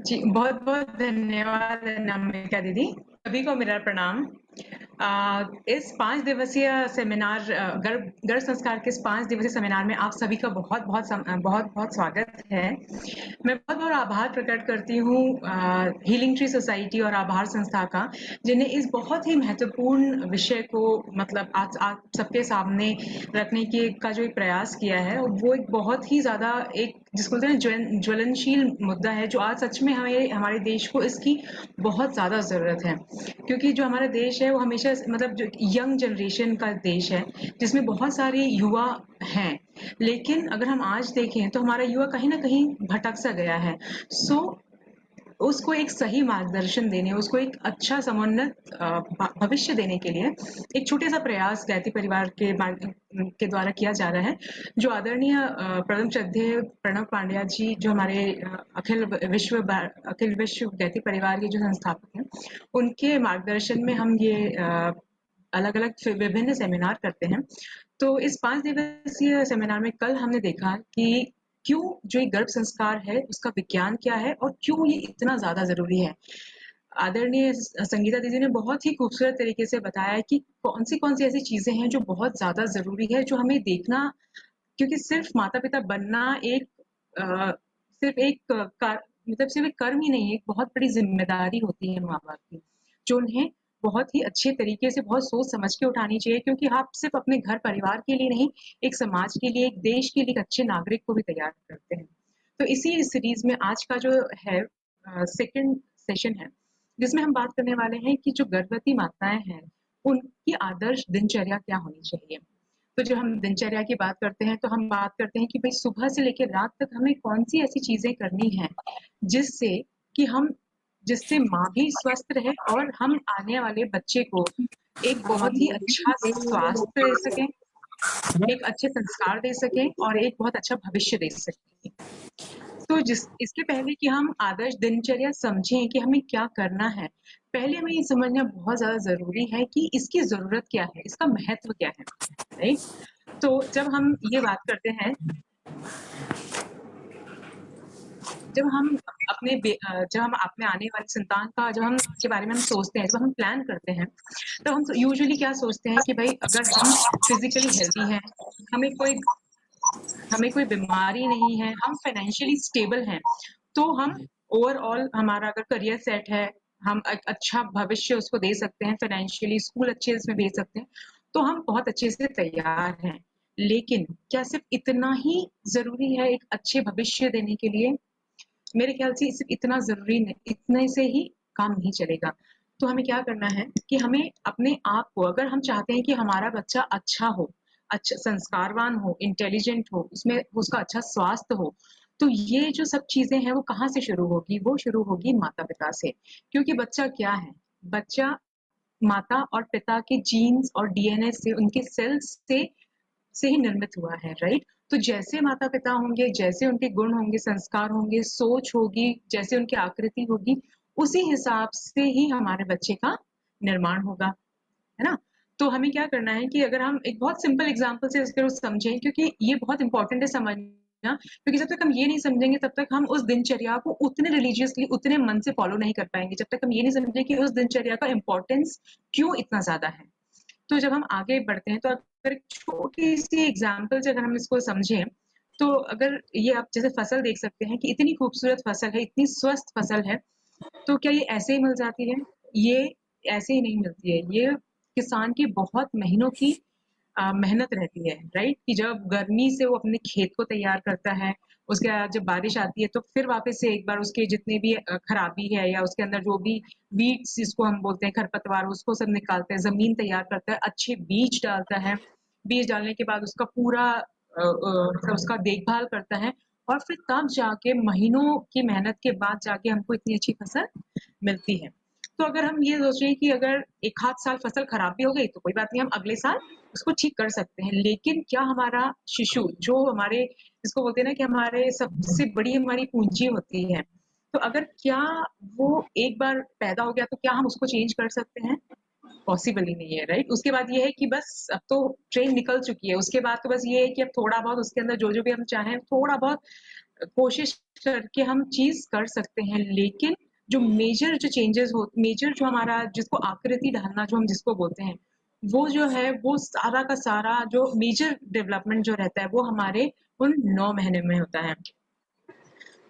जी, बहुत-बहुत धन्यवाद अनामिका दीदी। सभी को मेरा प्रणाम। इस 5 दिवसीय सेमिनार गर्भ संस्कार के इस 5 दिवसीय सेमिनार में आप सभी का बहुत-बहुत स्वागत है। मैं बहुत-बहुत आभार प्रकट करती हूँ हीलिंग ट्री सोसाइटी और आभार संस्था का, जिन्हें इस बहुत ही महत्वपूर्ण विषय को मतलब आज आप सबके सामने रखने का जो एक प्रयास किया है, वो एक बहुत ही ज़्यादा एक जिसको बोलते हैं ज्वलनशील मुद्दा है, जो आज सच में हमारे देश को इसकी बहुत ज़्यादा ज़रूरत है। क्योंकि जो हमारा देश है वो हमेशा मतलब जो यंग जनरेशन का देश है, जिसमें बहुत सारे युवा हैं। लेकिन अगर हम आज देखें तो हमारा युवा कहीं न कहीं भटक सा गया है। सो उसको एक सही मार्गदर्शन देने, उसको एक अच्छा समुन्नत भविष्य देने के लिए एक छोटे-सा प्रयास गायत्री परिवार के द्वारा किया जा रहा है, जो आदरणीय परम श्रद्धेय प्रणव पांड्या जी जो हमारे अखिल विश्व गायत्री परिवार के जो संस्थापक हैं, उनके मार्गदर्शन में हम ये अलग-अलग विभिन्न सेमिनार करते हैं। तो इस 5 दिवसीय सेमिनार में कल हमने देखा कि क्यों जो ये गर्भ संस्कार है उसका विज्ञान क्या है और क्यों ये इतना ज़्यादा ज़रूरी है। आदरणीय संगीता दीदी ने बहुत ही खूबसूरत तरीके से बताया कि कौन सी ऐसी चीज़ें हैं जो बहुत ज़्यादा ज़रूरी है, जो हमें देखना क्योंकि सिर्फ़ माता-पिता बनना एक सिर्फ़ एक मतलब सिर्फ़ एक कर्म ही नहीं है, एक बहुत बड़ी ज़िम्मेदारी होती है माँ-बाप की, जो उन्हें बहुत ही अच्छे तरीके से बहुत सोच समझ के उठानी चाहिए क्योंकि आप सिर्फ़ अपने घर परिवार के लिए नहीं, एक समाज के लिए, एक देश के लिए एक अच्छे नागरिक को भी तैयार करते हैं। तो इसी सीरीज़ में आज का जो है सेकंड सेशन है, जिसमें हम बात करने वाले हैं कि जो गर्भवती माताएँ हैं, उनकी आदर्श दिनचर्या क्या होनी चाहिए। तो जब हम दिनचर्या की बात करते हैं, तो हम बात करते हैं कि भई सुबह से लेकर रात तक हमें कौन-सी ऐसी चीज़ें करनी हैं, जिससे कि हम जिससे माँ भी स्वस्थ रहे और हम आने वाले बच्चे को एक बहुत ही अच्छा स्वास्थ्य दे सकें, एक अच्छे संस्कार दे सकें और एक बहुत अच्छा भविष्य दे सकें। तो इसके पहले कि हम आदर्श दिनचर्या समझें कि हमें क्या करना है, पहले हमें ये समझना बहुत ज़्यादा ज़रूरी है कि इसकी ज़रूरत क्या है, इसका महत्व क्या है, राइट? तो जब हम ये बात करते हैं जब हम अपने आने वाली संतान का जब हम के बारे में हम सोचते हैं, जब हम प्लान करते हैं, तो हम यूजुअली क्या सोचते हैं कि भई अगर हम फिज़िकली हेल्दी हैं, हमें कोई हमें कोई बीमारी नहीं है, हम फाइनेंशियली स्टेबल हैं, तो हम ओवरऑल हमारा अगर करियर सेट है, हम एक अच्छा भविष्य उसको दे सकते हैं फाइनेंशियली, स्कूल अच्छे इसमें भेज सकते हैं, तो हम बहुत अच्छे से तैयार हैं। लेकिन क्या सिर्फ़ इतना ही ज़रूरी है एक अच्छे भविष्य देने के लिए? मेरे ख्याल से सिर्फ इतना ज़रूरी नहीं, इतने से ही काम नहीं चलेगा। तो हमें क्या करना है कि हमें अपने आप को अगर हम चाहते हैं कि हमारा बच्चा अच्छा हो, अच्छा संस्कारवान हो, इंटेलिजेंट हो, उसमें उसका अच्छा स्वास्थ्य हो, तो ये जो सब चीज़ें हैं वो कहाँ से शुरू होगी? वो शुरू होगी माता-पिता से। क्योंकि बच्चा क्या है? बच्चा माता और पिता के जीन्स और डीएनए से, उनके सेल्स से ही निर्मित हुआ है, राइट? तो जैसे माता-पिता होंगे, जैसे उनके गुण होंगे, संस्कार होंगे, सोच होगी, जैसे उनकी आकृति होगी, उसी हिसाब से ही हमारे बच्चे का निर्माण होगा, है ना? तो हमें क्या करना है कि अगर हम एक बहुत सिंपल एग्ज़ाम्पल से इसको समझें क्योंकि ये बहुत इम्पोर्टेंट है समझना, क्योंकि जब तक हम ये नहीं समझेंगे तब तक हम उस दिनचर्या को उतने रिलीजियसली, उतने मन से फ़ॉलो नहीं कर पाएँगे, जब तक हम ये नहीं समझें कि उस दिनचर्या का इम्पोर्टेंस क्यों इतना ज़्यादा है। तो जब हम आगे बढ़ते हैं तो अगर एक छोटी-सी एग्ज़ाम्पल से अगर हम इसको समझें, तो अगर ये आप जैसे फसल देख सकते हैं कि इतनी खूबसूरत फसल है, इतनी स्वस्थ फसल है, तो क्या ये ऐसे ही मिल जाती है? ये ऐसे ही नहीं मिलती है। ये किसान की बहुत महीनों की मेहनत रहती है, राइट? कि जब गर्मी से वो अपने खेत को तैयार करता है, उसके बाद जब बारिश आती है तो फिर वापस से एक बार उसके जितने भी खराबी है या उसके अंदर जो भी वीड्स जिसको हम बोलते हैं खरपतवार उसको सब निकालता है, ज़मीन तैयार करता है, अच्छे बीज डालता है। बीज डालने के बाद उसका पूरा मतलब उसका देखभाल करता है और फिर तब जाके महीनों की मेहनत के बाद जाके हमको इतनी अच्छी फसल मिलती है। तो अगर हम ये सोचें कि अगर 1 आध साल फसल खराब भी हो गई तो कोई बात नहीं, हम अगले साल उसको ठीक कर सकते हैं। लेकिन क्या हमारा शिशु जो हमारे जिसको बोलते हैं ना कि हमारे सबसे बड़ी हमारी पूंजी होती है, तो अगर क्या वो एक बार पैदा हो गया तो क्या हम उसको चेंज कर सकते हैं? पॉसिबल ही नहीं है, राइट? उसके बाद ये है कि बस अब तो ट्रेन निकल चुकी है, उसके बाद तो बस ये है कि अब थोड़ा बहुत उसके अंदर जो-जो भी हम चाहें थोड़ा बहुत कोशिश करके हम चीज़ कर सकते हैं, लेकिन जो मेजर जो चेंजेस हो मेजर जो हमारा जिसको आकृति ढालना जो हम जिसको बोलते हैं, वो जो है वो सारा का सारा जो मेजर डेवलपमेंट जो रहता है वो हमारे उन 9 महीने में होता है।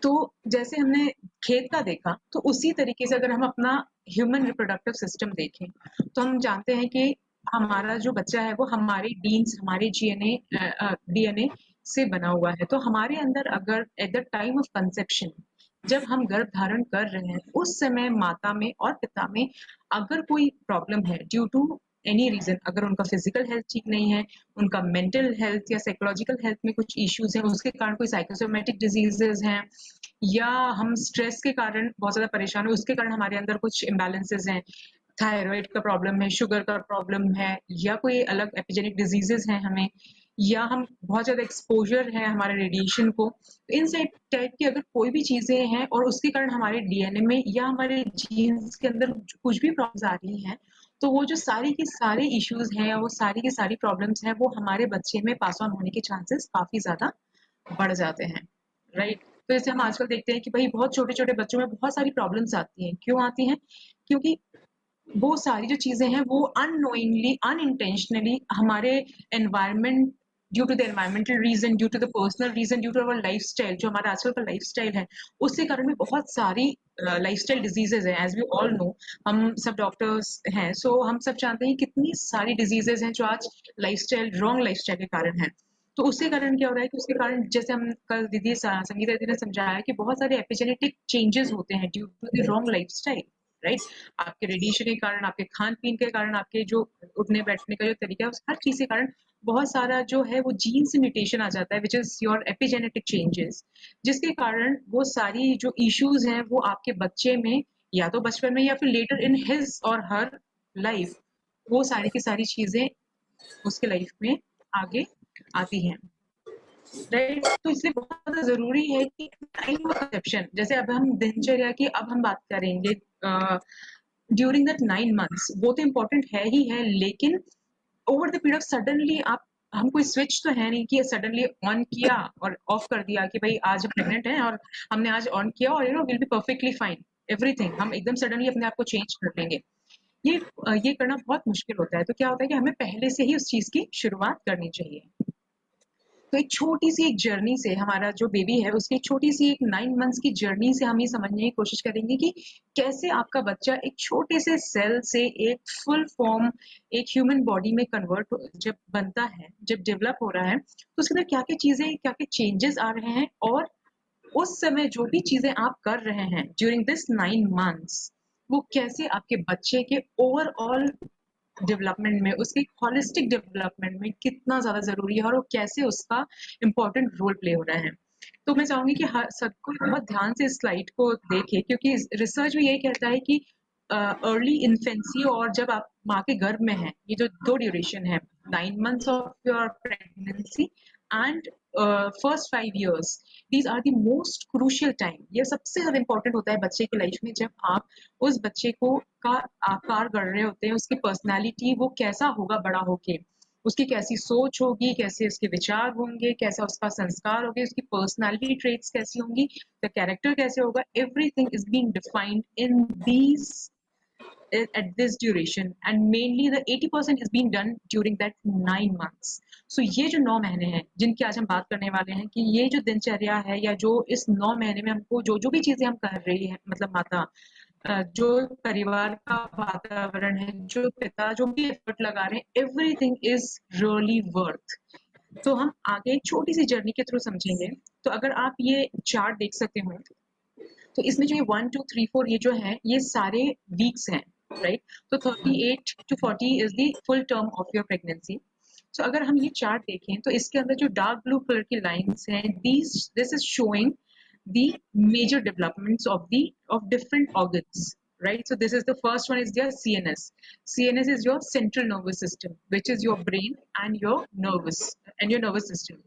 तो जैसे हमने खेत का देखा, तो उसी तरीके से अगर हम अपना ह्यूमन रिप्रोडक्टिव सिस्टम देखें, तो हम जानते हैं कि हमारा जो बच्चा है वो हमारे जीन्स, हमारे डीएनए से बना हुआ है। तो हमारे अंदर अगर at the time of conception जब हम गर्भ धारण कर रहे हैं, उस समय माता में और पिता में अगर कोई प्रॉब्लम है ड्यू टू एनी रीजन, अगर उनका फिजिकल हेल्थ ठीक नहीं है, उनका मेंटल हेल्थ या साइकोलॉजिकल हेल्थ में कुछ इश्यूज हैं, उसके कारण कोई साइकोसोमेटिक डिजीजेज हैं, या हम स्ट्रेस के कारण बहुत ज़्यादा परेशान हैं, उसके कारण हमारे अंदर कुछ इम्बैलेंसेस हैं, थायराइड का प्रॉब्लम है, शुगर का प्रॉब्लम है, या कोई अलग एपिजेनिक डिजीजेस हैं हमें, या हम बहुत ज़्यादा एक्सपोजर है हमारे रेडिएशन को, इन सब टाइप की अगर कोई भी चीज़ें हैं और उसके कारण हमारे डीएनए में या हमारे जीन्स के अंदर कुछ भी प्रॉब्लम्स आ रही हैं, तो वो जो सारी की सारे इश्यूज हैं, वो सारी की सारी प्रॉब्लम्स हैं, वो हमारे बच्चे में पास ऑन होने के चांसेस काफ़ी ज़्यादा बढ़ जाते हैं, राइट? तो जैसे हम आजकल देखते हैं कि भाई बहुत छोटे-छोटे बच्चों में बहुत सारी प्रॉब्लम्स आती हैं। क्यों आती हैं? क्योंकि वो सारी जो चीज़ें हैं वो अननोइंगली, अनइंटेंशनली हमारे environment due to the environmental reason, due to the personal reason, due to our lifestyle जो हमारा आजकल का लाइफ़स्टाइल है, उसके कारण भी बहुत सारी लाइफ़स्टाइल डिज़ीज़ेज़ हैं। एज़ वी ऑल नो, हम सब डॉक्टर्स हैं, सो हम सब जानते हैं कितनी सारी डिज़ीज़ेज़ हैं जो आज रॉन्ग लाइफ़स्टाइल के कारण हैं। तो उसके कारण क्या हो रहा है कि उसके कारण जैसे हम कल संगीता दीदी ने समझाया कि बहुत सारे एपिजेनेटिक चेंजेस होते हैं due to the wrong lifestyle, right? आपके रेडिएशन के कारण, आपके खान-पीन के कारण, आपके जो उठने-बैठने का जो तरीका है, उस हर चीज़ के कारण बहुत सारा जो है वो जीन से म्यूटेशन आ जाता है, which is your epigenetic changes, जिसके कारण वो सारी जो इश्यूज़ हैं, वो आपके बच्चे में या तो बचपन में या फिर लेटर इन हिज़ और हर लाइफ, वो सारी की सारी चीज़ें उसके लाइफ में आगे आती हैं। राइट, तो इसलिए बहुत ज़्यादा ज़रूरी है कि टाइम ऑफ कंसेप्शन, जैसे अब हम दिनचर्या की अब हम बात करेंगे ड्यूरिंग दैट 9 मंथ्स, वो तो इम्पोर्टेंट है ही है, लेकिन over the period of suddenly आप हम कोई स्विच तो है नहीं कि सडनली ऑन किया और ऑफ कर दिया कि भाई आज हम प्रेग्नेंट हैं और हमने आज ऑन किया और will be perfectly fine everything, हम एकदम सडनली अपने आप को चेंज कर लेंगे। ये करना बहुत मुश्किल होता है। तो क्या होता है कि हमें पहले से ही उस चीज़ की शुरुआत करनी चाहिए। तो एक छोटी-सी एक जर्नी से हमारा जो बेबी है, उसकी एक छोटी-सी एक 9 मंथ्स की जर्नी से हम ये समझने की कोशिश करेंगे कि कैसे आपका बच्चा एक छोटे से सेल से एक फुल फॉर्म एक ह्यूमन बॉडी में कन्वर्ट जब बनता है, जब डेवलप हो रहा है, तो उसके अंदर क्या-क्या चीज़ें, क्या-क्या चेंजेस आ रहे हैं, और उस समय जो भी चीज़ें आप कर रहे हैं ड्यूरिंग दिस 9 मंथ्स, वो कैसे आपके बच्चे के ओवरऑल डेवलपमेंट में, उसके होलिस्टिक डेवलपमेंट में कितना ज़्यादा ज़रूरी है और वो कैसे उसका इम्पोर्टेंट रोल प्ले हो रहा है। तो मैं चाहूँगी कि हर सबको बहुत ध्यान से इस स्लाइड को देखें, क्योंकि रिसर्च भी यही कहता है कि अर्ली इन्फेंसी और जब आप माँ के गर्भ में हैं, ये जो 2 ड्यूरेशन है, 9 months of your pregnancy and first 5 years, these are the most crucial time. ये सबसे ज़्यादा इम्पोर्टेंट होता है बच्चे की लाइफ में, जब आप उस बच्चे को का आकार गढ़ रहे होते हैं, उसकी पर्सनैलिटी वो कैसा होगा बड़ा होके, उसकी कैसी सोच होगी, कैसे उसके विचार होंगे, कैसा उसका संस्कार होगा, उसकी पर्सनैलिटी ट्रेट्स कैसी होंगी, द कैरेक्टर कैसे होगा, everything is being defined in these at this duration, and mainly the 80% is being done during that 9 months. So ये जो 9 महीने हैं जिनकी आज हम बात करने वाले हैं, कि ये जो दिनचर्या है या जो इस 9 महीने में हमको जो जो भी चीजें हम कर रही है, मतलब माता जो परिवार का वातावरण है, जो पिता जो भी एफर्ट लगा रहे हैं, एवरीथिंग इज रियली वर्थ। तो हम आगे एक छोटी सी जर्नी के थ्रू समझेंगे। तो अगर आप ये चार्ट देख सकते हो, तो इसमें जो ये 1 2 3 4 ये जो है, ये सारे वीक्स हैं, राइट? तो 38 to 40 is the full term of your pregnancy. So अगर हम ये चार्ट देखें, तो इसके अंदर जो डार्क ब्लू कलर की लाइंस हैं, this is showing the major developments of different organs, right? So this is the first one is your CNS. CNS is your central nervous system, which is your brain and your nervous system.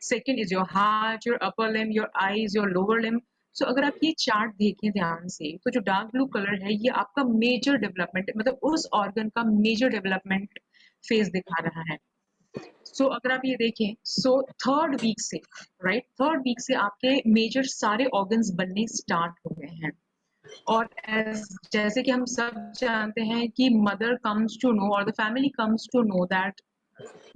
Second is your heart, your upper limb, your eyes, your lower limb. So अगर आप ये chart देखें ध्यान से, तो जो dark blue colour है, ये आपका मेजर डेवलपमेंट, मतलब उस ऑर्गन का मेजर डेवलपमेंट फेज दिखा रहा है। सो अगर आप ये देखें, सो थर्ड वीक से, राइट, थर्ड वीक से आपके मेजर सारे ऑर्गन्स बनने स्टार्ट हो गए हैं। और जैसे कि हम सब जानते हैं कि मदर कम्स टू नो और the family comes to know that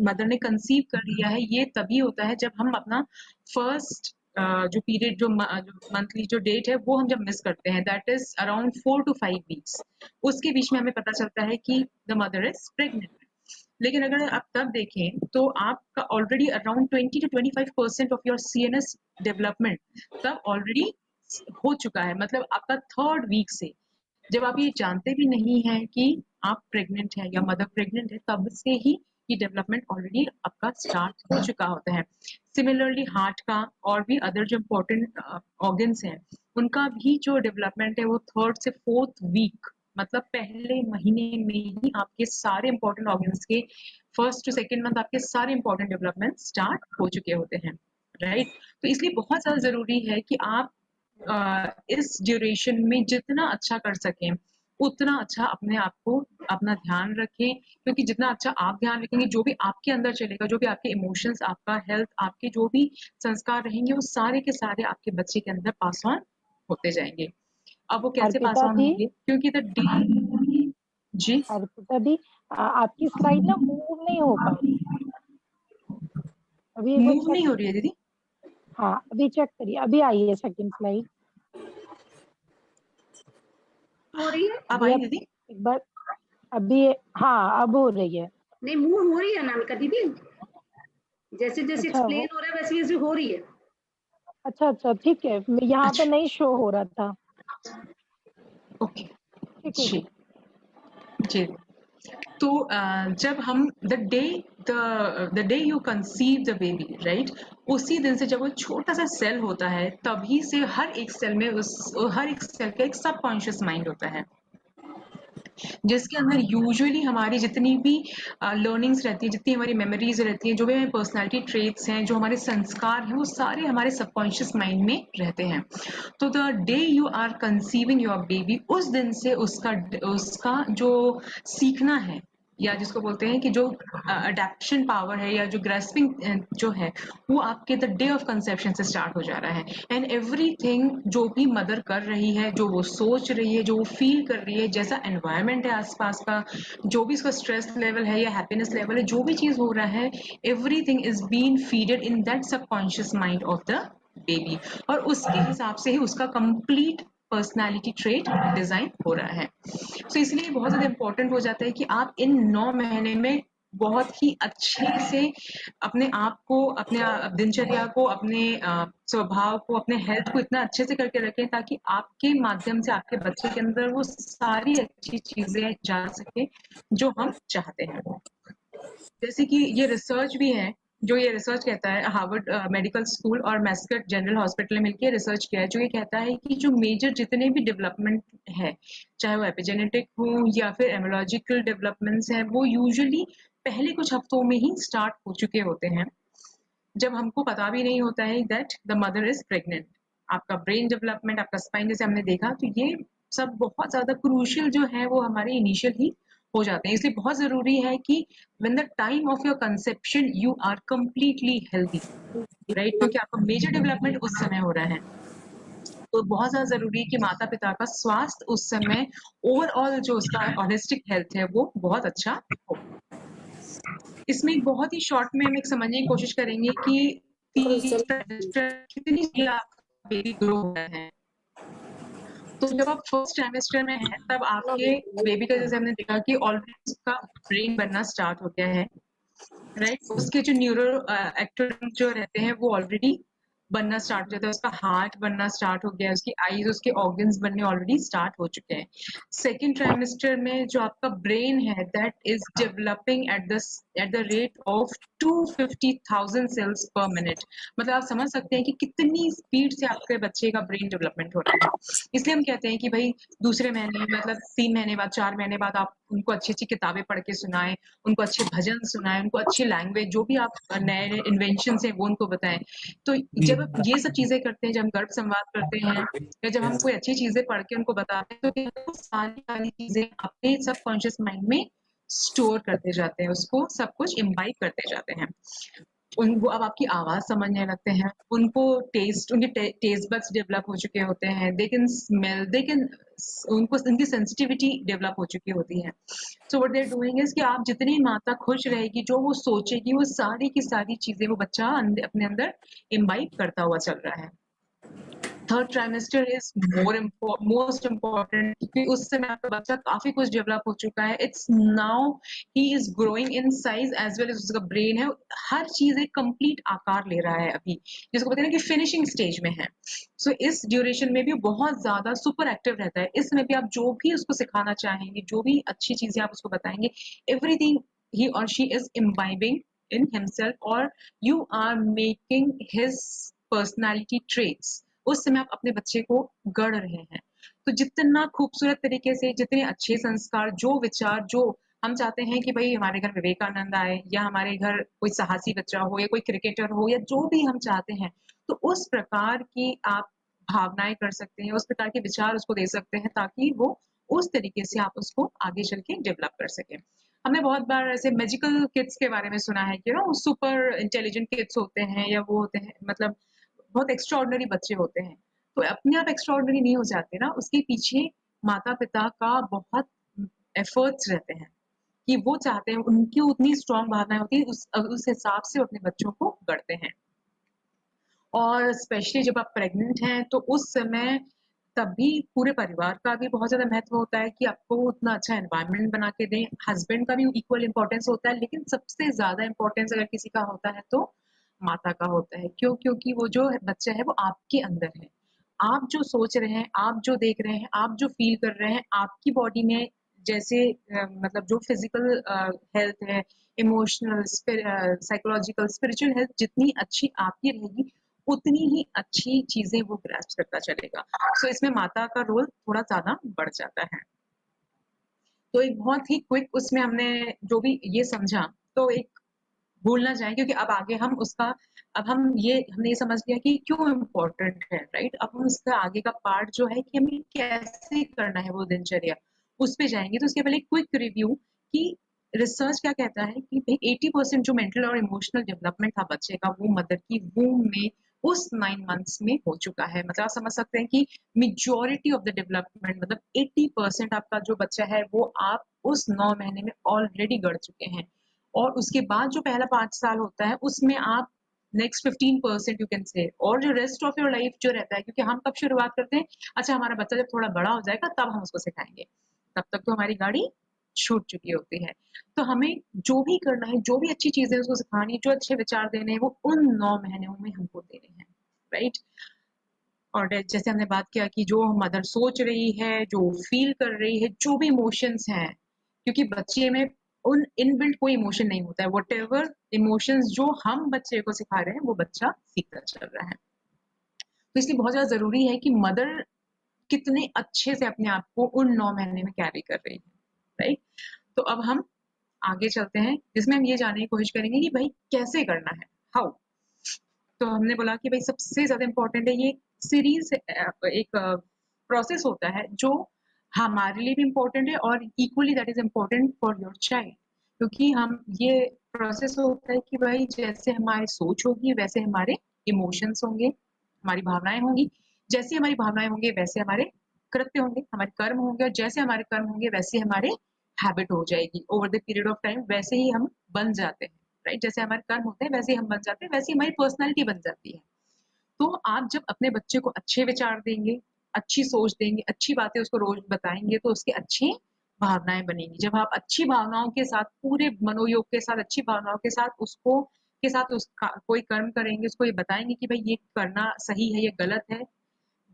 mother ने कंसीव कर लिया है, ये तभी होता है जब हम अपना फर्स्ट जो पीरियड, जो मंथली जो डेट है, वो हम जब मिस करते हैं, that is around 4 to 5 weeks. उसके बीच में हमें पता चलता है कि द मदर इज प्रेग्नेंट। लेकिन अगर आप तब देखें तो आपका already around 20 to 25% of your CNS development तब ऑलरेडी हो चुका है। मतलब आपका थर्ड वीक से, जब आप ये जानते भी नहीं हैं कि आप प्रेग्नेंट हैं या मदर प्रेग्नेंट है, तब से ही ये डेवलपमेंट ऑलरेडी आपका स्टार्ट हो चुका होता है। सिमिलरली हार्ट का और भी अदर जो इम्पोर्टेंट ऑर्गन्स हैं, उनका भी जो डेवलपमेंट है वो थर्ड से फोर्थ वीक, मतलब पहले महीने में ही आपके सारे इंपॉर्टेंट ऑर्गन्स के फर्स्ट टू सेकेंड मंथ आपके सारे इंपॉर्टेंट डेवलपमेंट स्टार्ट हो चुके होते हैं, राइट। तो इसलिए बहुत ज़्यादा ज़रूरी है कि आप इस ड्यूरेशन में जितना अच्छा कर सकें उतना अच्छा अपने आप को, अपना ध्यान रखें, क्योंकि जितना अच्छा आप ध्यान रखेंगे, जो भी आपके अंदर चलेगा, जो भी आपके इमोशंस, आपका हेल्थ, आपके जो भी संस्कार रहेंगे, वो सारे के सारे आपके बच्चे के अंदर पास ऑन होते जाएंगे। अब वो कैसे पास अर्पिता ऑन दी, होंगे, क्योंकि द डे, जी, अर्पिता दी, आपकी स्लाइड ना मूव नहीं हो पा रही है। अभी एक बार मूव चेक नहीं हो रही है करिए। दीदी। हाँ, अभी चेक करिए, अभी आई है सेकंड स्लाइड। हो रही है अब अभी आई आप दीदी? एक बार, अभी, हाँ अब हो रही है। नहीं, मूव हो रही है अनामिका दीदी, जैसे जैसे अच्छा एक्सप्लेन हो रहा है वैसे वैसे हो रही है। अच्छा अच्छा, ठीक है, यहाँ पे अच्छा, नहीं शो हो रहा था। ओके, ठीक है जी, जी। जी। तो जब हम the day you conceive the baby, right, उसी दिन से जब वो छोटा सा सेल होता है, तभी से हर एक सेल में हर एक सेल का एक सबकॉन्शियस माइंड होता है, जिसके अंदर यूजुअली हमारी जितनी भी लर्निंग्स रहती है, जितनी हमारी मेमोरीज रहती हैं, जो भी हमारी पर्सनालिटी ट्रेट्स हैं, जो हमारे संस्कार हैं, वो सारे हमारे सबकॉन्शियस माइंड में रहते हैं। तो the day you are conceiving your baby, उस दिन से उसका उसका जो सीखना है, या जिसको बोलते हैं कि जो अडेप्शन पावर है, या जो ग्रेस्पिंग जो है, वो आपके द डे ऑफ कंसेप्शन से स्टार्ट हो जा रहा है। एंड एवरीथिंग जो भी मदर कर रही है, जो वो सोच रही है, जो वो फील कर रही है, जैसा एनवायरनमेंट है आसपास का, जो भी उसका स्ट्रेस लेवल है या हैप्पीनेस लेवल है, जो भी चीज हो रहा है, everything is been feeded in that subconscious mind of the baby. और उसके हिसाब से ही उसका कंप्लीट पर्सनालिटी ट्रेट डिजाइन हो रहा है। तो इसलिए बहुत ज़्यादा इम्पोर्टेंट हो जाता है कि आप इन 9 महीने में बहुत ही अच्छे से अपने आप को, अपने दिनचर्या को, अपने स्वभाव को, अपने हेल्थ को इतना अच्छे से करके रखें, ताकि आपके माध्यम से आपके बच्चे के अंदर वो सारी अच्छी चीज़ें जा सके जो हम चाहते हैं। जैसे कि ये रिसर्च भी है, जो ये रिसर्च कहता है, हार्वर्ड मेडिकल स्कूल और मैस्कट जनरल हॉस्पिटल ने मिलकर रिसर्च किया है, जो ये कहता है कि जो मेजर जितने भी डेवलपमेंट है, चाहे वो एपिजेनेटिक हो या फिर एमोलॉजिकल डेवलपमेंट्स हैं, वो यूजुअली पहले कुछ हफ्तों में ही स्टार्ट हो चुके होते हैं, जब हमको पता भी नहीं होता है that the mother is pregnant. आपका ब्रेन डेवलपमेंट, आपका स्पाइन, जैसे हमने देखा, तो ये सब बहुत ज्यादा क्रूशियल जो है वो हमारे इनिशियल ही हो जाते हैं। इसलिए बहुत जरूरी है कि when the time of your conception you are completely healthy, right, क्योंकि आपका मेजर डेवलपमेंट उस समय हो रहा है। तो बहुत ज्यादा जरूरी है कि माता पिता का स्वास्थ्य उस समय, ओवरऑल जो उसका होलिस्टिक हेल्थ है, वो बहुत अच्छा हो। इसमें एक बहुत ही शॉर्ट में हम एक समझने की कोशिश करेंगे कि कितनी बेबी ग्रो हो रहा है। तो जब आप फर्स्ट ट्राइमेस्टर में हैं, तब आपके बेबी का, जैसे हमने देखा कि ऑलरेडी उसका ब्रेन बनना स्टार्ट हो गया है, राइट। उसके जो न्यूरो एक्टर जो रहते हैं वो ऑलरेडी बनना स्टार्ट हो जाता है, उसका हार्ट बनना स्टार्ट हो गया है, उसकी आईज, उसके ऑर्गन्स बनने ऑलरेडी स्टार्ट हो चुके हैं। सेकेंड ट्राइमेस्टर में जो आपका ब्रेन है, that is developing at the rate of 250,000 cells पर मिनट। मतलब आप समझ सकते हैं कि कितनी स्पीड से आपके बच्चे का ब्रेन डेवलपमेंट हो रहा है। इसलिए हम कहते हैं कि भाई दूसरे महीने, मतलब 3 महीने बाद, 4 महीने बाद आप उनको अच्छी अच्छी किताबें पढ़ के सुनाएं, उनको अच्छे भजन सुनाएं, उनको अच्छी लैंग्वेज, जो भी आप नए नए इन्वेंशन है वो उनको बताएं। तो जब आप ये सब चीजें करते हैं, जब हम गर्भ संवाद करते हैं, या जब हम कोई अच्छी चीजें पढ़ के उनको बताते हैं, तो वो सारी सारी चीजें अपने सबकॉन्शियस माइंड में स्टोर करते जाते हैं, उसको सब कुछ इम्बाइब करते जाते हैं। वो अब आपकी आवाज़ समझने लगते हैं, उनको उनके टेस्ट बड्स डेवलप हो चुके होते हैं, दे कैन स्मेल, उनको उनकी सेंसिटिविटी डेवलप हो चुकी होती है। So what they are doing is कि आप जितनी माता खुश रहेगी, जो वो सोचेगी, वो सारी की सारी चीज़ें वो बच्चा अपने अंदर इम्बाइब करता हुआ चल रहा है। Third trimester is most important, क्योंकि उस समय आपका बच्चा काफी कुछ डेवलप हो चुका है। It's now he is growing in size as well as उसका ब्रेन है, हर चीज एक कंप्लीट आकार ले रहा है अभी, जिसको कहते हैं कि फिनिशिंग स्टेज में है। सो इस ड्यूरेशन में भी बहुत ज्यादा सुपर एक्टिव रहता है। इस समय भी आप जो भी उसको सिखाना चाहेंगे, जो भी अच्छी चीजें आप उसको बताएंगे, everything he or she is imbibing in himself, or you are making his personality traits। उस समय आप अपने बच्चे को गढ़ रहे हैं। तो जितना खूबसूरत तरीके से, जितने अच्छे संस्कार, जो विचार, जो हम चाहते हैं कि भाई हमारे घर विवेकानंद आए, या हमारे घर कोई साहसी बच्चा हो, या कोई क्रिकेटर हो, या जो भी हम चाहते हैं, तो उस प्रकार की आप भावनाएं कर सकते हैं, उस प्रकार के विचार उसको दे सकते हैं, ताकि वो उस तरीके से आप उसको आगे चल के डेवलप कर सकें। हमने बहुत बार ऐसे मैजिकल किड्स के बारे में सुना है कि सुपर इंटेलिजेंट किड्स होते हैं, या वो होते हैं, मतलब बहुत एक्स्ट्राऑर्डिनरी बच्चे होते हैं। तो अपने आप एक्स्ट्राऑर्डिनरी नहीं हो जाते ना, उसके पीछे माता-पिता का बहुत एफर्ट्स रहते हैं, कि वो चाहते हैं, उनकी उतनी स्ट्रॉन्ग भावनाएँ होती हैं, उस हिसाब से वो अपने बच्चों को गढ़ते हैं। और स्पेशली जब आप प्रेग्नेंट हैं, तो उस समय तभी पूरे परिवार का भी बहुत ज़्यादा महत्व होता है कि आपको उतना अच्छा एनवायरनमेंट बना के दें। हस्बैंड का भी इक्वल इम्पोर्टेंस होता है, लेकिन सबसे ज़्यादा इम्पोर्टेंस अगर किसी का होता है तो माता का होता है। क्यों? क्योंकि वो जो बच्चा है वो आपके अंदर है। आप जो सोच रहे हैं, आप जो देख रहे हैं, आप जो फ़ील कर रहे हैं, आपकी बॉडी में जैसे मतलब जो फिज़िकल हेल्थ है, इमोशनल, साइकोलॉजिकल, स्पिरिचुअल हेल्थ जितनी अच्छी आपकी रहेगी, उतनी ही अच्छी चीज़ें वो ग्रैस्प करता चलेगा। सो इसमें माता का रोल थोड़ा ज़्यादा बढ़ जाता है। तो एक बहुत ही क्विक उसमें हमने जो भी ये समझा, तो एक भूल ना जाएँ, क्योंकि अब आगे हम उसका, अब हमने ये समझ लिया कि क्यों इम्पोर्टेंट है, राइट? अब हम उसका आगे का पार्ट जो है कि हमें कैसे करना है वो दिनचर्या, उस पे जाएँगे। तो उसके पहले क्विक रिव्यू कि रिसर्च क्या कहता है कि भई 80% जो मेंटल और इमोशनल डेवलपमेंट था बच्चे का, वो मदर की वूम्ब में उस 9 मंथ्स में हो चुका है। मतलब आप समझ सकते हैं कि मेजॉरिटी ऑफ द डेवलपमेंट, मतलब 80% आपका जो बच्चा है, वो आप उस 9 महीने में ऑलरेडी गढ़ चुके हैं। और उसके बाद जो पहला 5 साल होता है, उसमें आप नेक्स्ट 15% यू कैन से, और जो रेस्ट ऑफ योर लाइफ जो रहता है, क्योंकि हम कब शुरुआत करते हैं, अच्छा हमारा बच्चा जब थोड़ा बड़ा हो जाएगा तब हम उसको सिखाएंगे, तब तक तो हमारी गाड़ी छूट चुकी होती है। तो हमें जो भी करना है, जो भी अच्छी चीजें उसको सिखानी है, जो अच्छे विचार देने हैं, वो उन 9 महीनों में हमको देने हैं, राइट? और जैसे हमने बात किया कि जो मदर सोच रही है, जो फील कर रही है, जो भी इमोशंस हैं, क्योंकि बच्चे में उन इनबिल्ट कोई इमोशन नहीं होता है। व्हाटएवर इमोशंस जो हम बच्चे को सिखा रहे हैं, वो बच्चा सीखता चल रहा है। तो इसलिए बहुत ज़्यादा ज़रूरी है कि मदर कितने अच्छे से अपने आप को उन 9 महीने में कैरी कर रही है, राइट? तो अब हम आगे चलते हैं, जिसमें हम ये जानने की कोशिश करेंगे कि भाई कैसे करना है, हाउ? तो हमने बोला कि भाई सबसे ज़्यादा इम्पोर्टेंट है, ये सीरीज़ एक प्रोसेस होता है जो हमारे लिए भी इम्पोर्टेंट है, और equally that is important for your child. क्योंकि हम ये प्रोसेस होता है कि भाई जैसे हमारी सोच होगी, वैसे हमारे इमोशंस होंगे, हमारी भावनाएँ होंगी। जैसी हमारी भावनाएँ होंगी, वैसे हमारे कृत्य होंगे, हमारे कर्म होंगे, और जैसे हमारे कर्म होंगे, वैसे हमारे हैबिट हो जाएगी। Over the period of time वैसे ही हम बन जाते हैं, राइट? जैसे हमारे कर्म होते हैं, वैसे ही हम बन जाते हैं, वैसे ही हमारी पर्सनैलिटी बन जाती है। तो आप जब अपने बच्चे को अच्छे विचार देंगे, अच्छी सोच देंगे, अच्छी बातें उसको रोज़ बताएँगे, तो उसकी अच्छी भावनाएँ बनेंगी। जब आप अच्छी भावनाओं के साथ, पूरे मनोयोग के साथ, अच्छी भावनाओं के साथ उसका कोई कर्म करेंगे, उसको ये बताएँगे कि भई ये करना सही है, ये गलत है,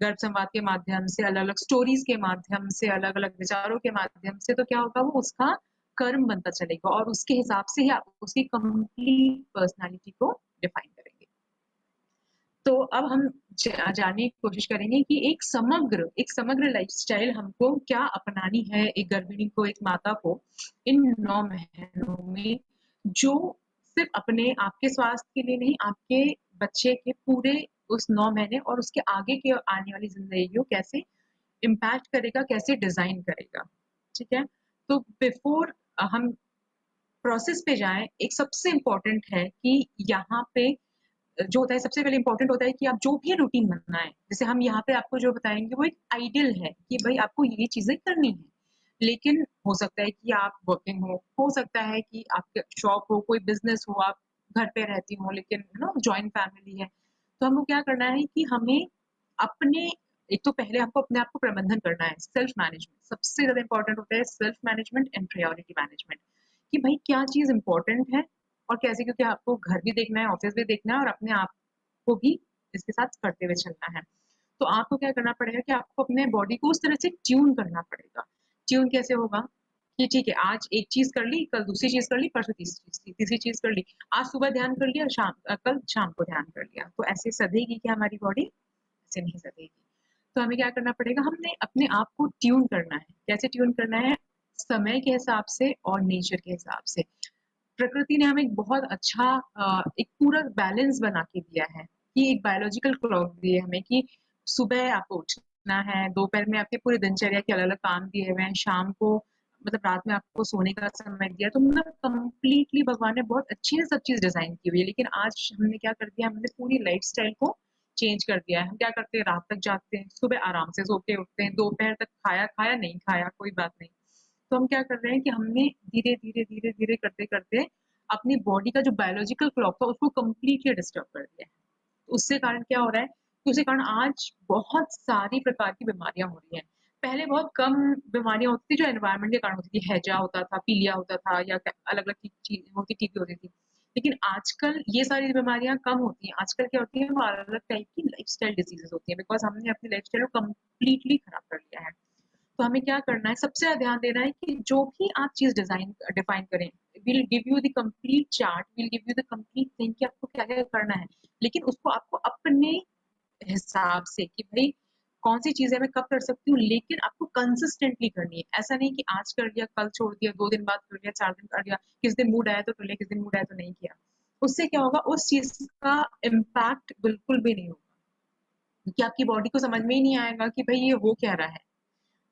गर्भ संवाद के माध्यम से, अलग-अलग स्टोरीज़ के माध्यम से, अलग-अलग विचारों के माध्यम से, तो क्या होगा, वो उसका कर्म बनता चलेगा, और उसके हिसाब से ही आप उसकी कंप्लीट पर्सनैलिटी को डिफाइन करेंगे। तो अब हम जानने की कोशिश करेंगे कि एक समग्र लाइफस्टाइल हमको क्या अपनानी है, एक गर्भिणी को, एक माता को, इन 9 महीनों में, जो सिर्फ अपने आपके स्वास्थ्य के लिए नहीं, आपके बच्चे के पूरे उस 9 महीने और उसके आगे के आने वाली ज़िंदगी को कैसे इम्पैक्ट करेगा, कैसे डिज़ाइन करेगा, ठीक है? तो बिफ़ोर हम प्रोसेस पे जाएं, एक सबसे इम्पोर्टेंट है कि यहाँ पे जो होता है सबसे पहले इम्पोर्टेंट होता है कि आप जो भी रूटीन बनाएं, जैसे हम यहाँ पे आपको जो बताएंगे वो एक आइडियल है कि भाई आपको ये चीजें करनी है, लेकिन हो सकता है कि आप वर्किंग हो सकता है कि आपके शॉप हो, कोई बिजनेस हो, आप घर पे रहती हो लेकिन जॉइंट फैमिली है। तो हमको क्या करना है कि हमें अपने एक तो पहले हमको अपने आप को प्रबंधन करना है, सेल्फ मैनेजमेंट सबसे ज्यादा इंपॉर्टेंट होता है, self management and priority management, कि भाई क्या चीज इंपॉर्टेंट है और कैसे, क्योंकि आपको घर भी देखना है, ऑफिस भी देखना है और अपने आप को भी इसके साथ करते हुए चलना है। तो आपको क्या करना पड़ेगा कि आपको अपने बॉडी को उस तरह से ट्यून करना पड़ेगा। ट्यून कैसे होगा कि ठीक है, आज एक चीज कर ली, कल दूसरी चीज कर ली, परसों तीसरी चीज कर ली, आज सुबह ध्यान कर लिया, कल शाम को ध्यान कर लिया। तो ऐसे सधेगी क्या हमारी बॉडी? ऐसे नहीं सधेगी। तो हमें क्या करना पड़ेगा, हमने अपने आप को ट्यून करना है। कैसे ट्यून करना है? समय के हिसाब से और नेचर के हिसाब से। प्रकृति ने हमें एक बहुत अच्छा एक पूरा बैलेंस बना के दिया है, कि एक बायोलॉजिकल क्लॉक दी है हमें कि सुबह आपको उठना है, दोपहर में आपके पूरे दिनचर्या के अलग अलग काम दिए हुए हैं, शाम को मतलब रात में आपको सोने का समय दिया। तो मतलब कंप्लीटली भगवान ने बहुत अच्छी से सब चीज डिजाइन की हुई है, लेकिन आज हमने क्या कर दिया, हमने पूरी लाइफ स्टाइल को चेंज कर दिया है। हम क्या करते हैं, रात तक जागते हैं, सुबह आराम से सो के उठते हैं, दोपहर तक खाया खाया नहीं खाया कोई बात नहीं। तो हम क्या कर रहे हैं कि हमने धीरे धीरे धीरे धीरे करते करते अपनी बॉडी का जो बायोलॉजिकल क्लॉक था उसको कम्प्लीटली डिस्टर्ब कर दिया है। उससे कारण क्या हो रहा है कि उसके कारण आज बहुत सारी प्रकार की बीमारियां हो रही हैं। पहले बहुत कम बीमारियां होती थी जो एनवायरनमेंट के कारण होती थी, हैजा होता था, पीलिया होता था, या अलग अलग चीज होती, टीबी होती थी। लेकिन आजकल ये सारी बीमारियां कम होती हैं। आजकल क्या होती है, वो अलग अलग टाइप की लाइफस्टाइल डिजीजेस होती है, बिकॉज हमने अपनी लाइफस्टाइल को कम्प्लीटली खराब कर लिया है। तो हमें क्या करना है, सबसे ज्यादा ध्यान देना है कि जो भी आप चीज डिफाइन करें, will give you the complete chart, will give you the complete thing कि आपको क्या क्या करना है, लेकिन उसको आपको अपने हिसाब से कि भाई कौन सी चीजें मैं कब कर सकती हूँ, लेकिन आपको कंसिस्टेंटली करनी है। ऐसा नहीं कि आज कर लिया, कल छोड़ दिया, 2 दिन बाद कर लिया, 4 दिन कर लिया, किस दिन मूड आया तो कर लिया, किस दिन मूड आया तो नहीं किया। उससे क्या होगा, उस चीज का इम्पैक्ट बिल्कुल भी नहीं होगा, क्योंकि आपकी बॉडी को समझ में ही नहीं आएगा कि भाई ये हो क्या रहा है,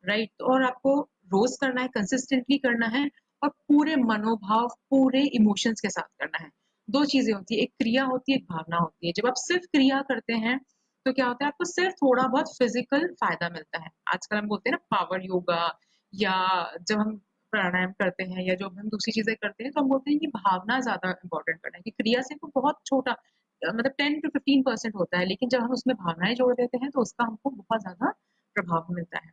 राइट। और आपको रोज करना है, कंसिस्टेंटली करना है, और पूरे मनोभाव, पूरे इमोशंस के साथ करना है। दो चीजें होती है, एक क्रिया होती है, एक भावना होती है। जब आप सिर्फ क्रिया करते हैं तो क्या होता है, आपको सिर्फ थोड़ा बहुत फिजिकल फायदा मिलता है। आजकल हम बोलते हैं ना पावर योगा, या जब हम प्राणायाम करते हैं या जो हम दूसरी चीजें करते हैं तो हम बोलते हैं कि भावना ज्यादा इंपॉर्टेंट करना है, कि क्रिया से तो बहुत छोटा मतलब 10 to 15% होता है, लेकिन जब हम उसमें भावनाएं जोड़ देते हैं तो उसका हमको बहुत ज्यादा प्रभाव मिलता है।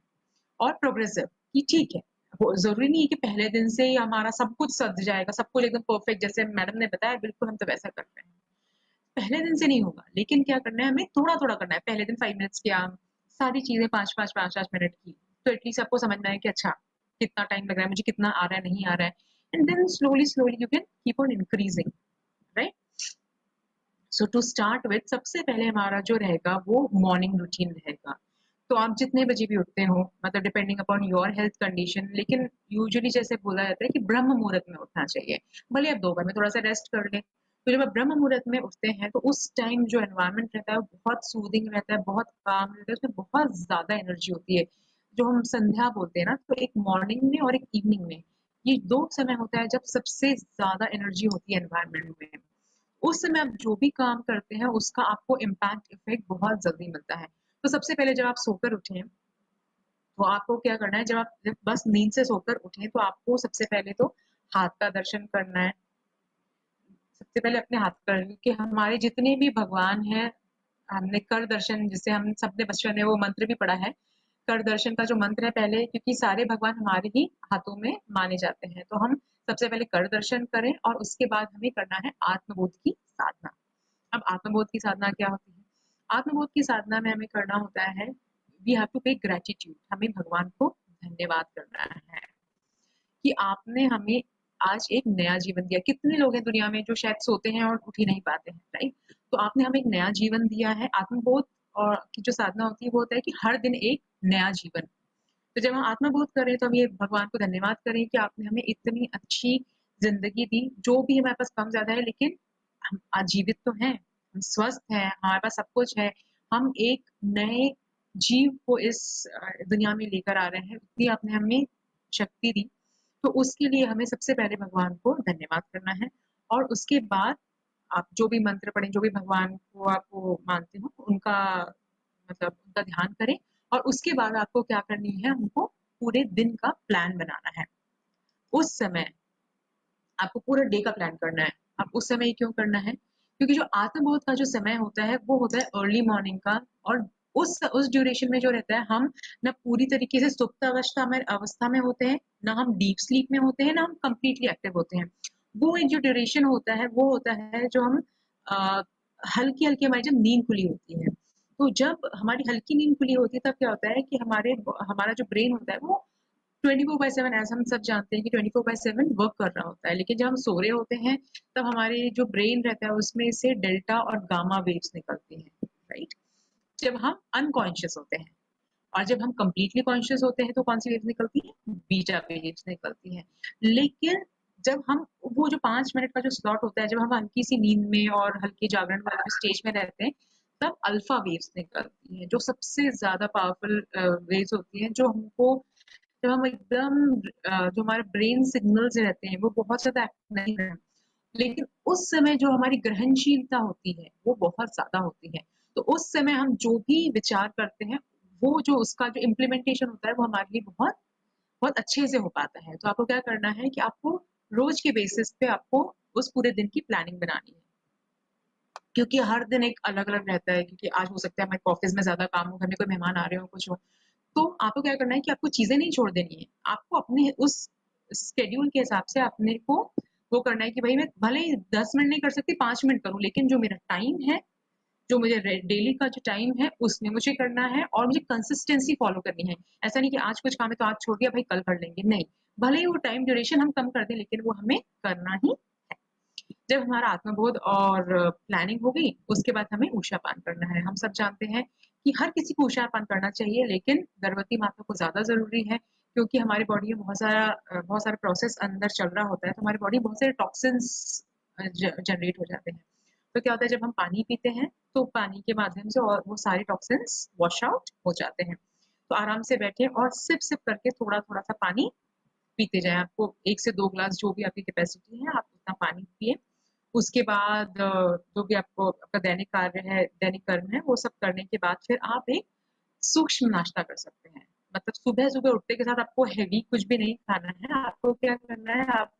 और प्रोग्रेसिव, कि ठीक है, वो जरूरी नहीं है कि पहले दिन से ही हमारा सब कुछ सज जाएगा, सब कुछ एकदम परफेक्ट, जैसे मैडम ने बताया बिल्कुल हम तो वैसा कर रहे हैं। पहले दिन से नहीं होगा, लेकिन क्या करना है, हमें थोड़ा थोड़ा करना है। पहले दिन 5 मिनट्स किया, सारी चीजें 5 5 5 5 मिनट की, तो एटलीस्ट आपको समझना है कि अच्छा कितना टाइम लग रहा है, मुझे कितना आ रहा है, नहीं आ रहा है, and then slowly slowly you can keep on increasing, right. So to start with, सबसे पहले हमारा जो रहेगा वो मॉर्निंग रूटीन रहेगा। तो आप जितने बजे भी उठते हो, मतलब depending upon your health condition, लेकिन यूजुअली जैसे बोला जाता है कि ब्रह्म मुहूर्त में उठना चाहिए। भले आप दोपहर में थोड़ा सा रेस्ट कर लें, तो जब आप ब्रह्म मुहूर्त में उठते हैं तो उस टाइम जो एनवायरनमेंट रहता है वो बहुत सूदिंग रहता है, बहुत काम रहता है, उसमें बहुत ज्यादा एनर्जी होती है। जो हम संध्या बोलते हैं ना, तो एक मॉर्निंग में और एक इवनिंग में, ये दो समय होता है जब सबसे ज्यादा एनर्जी होती है एनवायरनमेंट में। उस समय आप जो भी काम करते हैं उसका आपको इम्पैक्ट इफेक्ट बहुत जल्दी मिलता है। तो सबसे पहले जब आप सोकर उठें तो आपको क्या करना है, जब बस नींद से सोकर उठें तो आपको सबसे पहले तो हाथ का दर्शन करना है। सबसे पहले अपने हाथ का, क्योंकि हमारे जितने भी भगवान हैं, हमने कर दर्शन, जिसे हम सबने बच्चों ने वो मंत्र भी पढ़ा है, कर दर्शन का जो मंत्र है पहले, क्योंकि सारे भगवान हमारे ही हाथों में माने जाते हैं, तो हम सबसे पहले कर दर्शन करें और उसके बाद हमें करना है आत्मबोध की साधना। अब आत्मबोध की साधना क्या होती है? आत्मबोध की साधना में हमें करना होता है, वी हैव टू पे ग्रेटिट्यूड, हमें भगवान को धन्यवाद करना है कि आपने हमें आज एक नया जीवन दिया। कितने लोग हैं दुनिया में जो शायद सोते हैं और उठ ही नहीं पाते हैं, राइट। तो आपने हमें एक नया जीवन दिया है। आत्मबोध और की जो साधना होती है वो होता है कि हर दिन एक नया जीवन। तो जब हम आत्मबोध करें तो हम ये भगवान को धन्यवाद करें कि आपने हमें इतनी अच्छी जिंदगी दी, जो भी हमारे पास कम ज्यादा है, लेकिन हम आजीवित तो हैं, हम स्वस्थ हैं, हमारे पास सब कुछ है, हम एक नए जीव को इस दुनिया में लेकर आ रहे हैं, इतनी आपने हमें शक्ति दी। तो उसके लिए हमें सबसे पहले भगवान को धन्यवाद करना है और उसके बाद आप जो भी मंत्र पढ़ें, जो भी भगवान को आप वो मानते हो, उनका मतलब उनका ध्यान करें और उसके बाद आपको क्या करनी है, हमको पूरे दिन का प्लान बनाना है। उस समय आपको पूरा डे का प्लान करना है। अब उस समय क्यों करना है? क्योंकि जो आत्मबोध का जो समय होता है, वो होता है अर्ली मॉर्निंग का और उस ड्यूरेशन में जो रहता है, हम ना पूरी तरीके से सुप्त अवस्था में होते हैं, ना हम डीप स्लीप में होते हैं, ना हम कंप्लीटली एक्टिव होते हैं। वो एक जो ड्यूरेशन होता है, वो होता है जो हम अ, हल्की-हल्की हमारी जब नींद खुली होती है। तो जब हमारी हल्की नींद खुली होती है, तब क्या होता है कि हमारा जो ब्रेन होता है, वो 24/7 ऐसा हम सब जानते हैं कि 24/7 वर्क कर रहा होता है, लेकिन जब हम सो रहे होते हैं तब हमारे जो ब्रेन रहता है उसमें से डेल्टा और गामा वेव्स निकलती हैं, राइट? जब हम अनकॉन्शियस होते हैं और जब हम कंप्लीटली कॉन्शियस होते हैं तो कौन सी वेव्स निकलती है? बीटा वेव्स निकलती हैं। लेकिन जब हम वो जो 5 मिनट का जो स्लॉट होता है, जब हम हल्की सी नींद में और हल्के जागरण वाले स्टेज में रहते हैं, तब अल्फा वेव्स निकलती हैं, जो सबसे ज्यादा पावरफुल वेव्स होती हैं, जो हमको जब हम एकदम जो हमारे ब्रेन सिग्नल्स रहते हैं वो बहुत ज्यादा एक्टिव नहीं रहते, लेकिन उस समय जो हमारी ग्रहणशीलता होती है वो बहुत ज्यादा होती है। तो उस समय हम जो भी विचार करते हैं, वो जो उसका जो इम्प्लीमेंटेशन होता है वो हमारे लिए बहुत बहुत अच्छे से हो पाता है। तो आपको क्या करना है कि आपको रोज के बेसिस पे आपको उस पूरे दिन की प्लानिंग बनानी है, क्योंकि हर दिन एक अलग अलग रहता है। क्योंकि आज हो सकता है हमारे ऑफिस में ज्यादा काम हो, घर में कोई मेहमान आ रहे हो, कुछ हो, तो आपको क्या करना है कि आपको चीजें नहीं छोड़ देनी है। आपको अपने उस शेड्यूल के हिसाब से अपने को वो करना है कि भाई मैं भले ही 10 मिनट नहीं कर सकती, 5 मिनट करूं, लेकिन जो मेरा टाइम है, जो मुझे डेली का जो टाइम है उसमें मुझे करना है और मुझे कंसिस्टेंसी फॉलो करनी है। ऐसा नहीं कि आज कुछ काम है तो आज छोड़ दिया, भाई कल कर लेंगे, नहीं। भले ही वो टाइम ड्यूरेशन हम कम कर दें, लेकिन वो हमें करना ही है। जब हमारा आत्मबोध और प्लानिंग हो गई, उसके बाद हमें ऊषापान करना है। हम सब जानते हैं कि हर किसी को ऊषापान करना चाहिए, लेकिन गर्भवती माता को ज्यादा जरूरी है, क्योंकि हमारी बॉडी में बहुत सारा प्रोसेस अंदर चल रहा होता है, तो हमारी बॉडी बहुत सारे टॉक्सिन्स जनरेट हो जाते हैं। तो क्या होता है, जब हम पानी पीते हैं तो पानी के माध्यम से और वो सारे टॉक्सिन्स वॉश आउट हो जाते हैं। तो आराम से बैठे और सिप सिप करके थोड़ा थोड़ा सा पानी पीते जाएं। आपको 1 से 2 ग्लास जो भी आपकी कैपेसिटी है, आप उतना पानी पिए। उसके बाद जो भी आपको आपका दैनिक कार्य है, दैनिक कर्म है, वो सब करने के बाद फिर आप एक सूक्ष्म नाश्ता कर सकते हैं। मतलब सुबह-सुबह उठते के साथ आपको हेवी कुछ भी नहीं खाना है। आपको क्या करना है, आप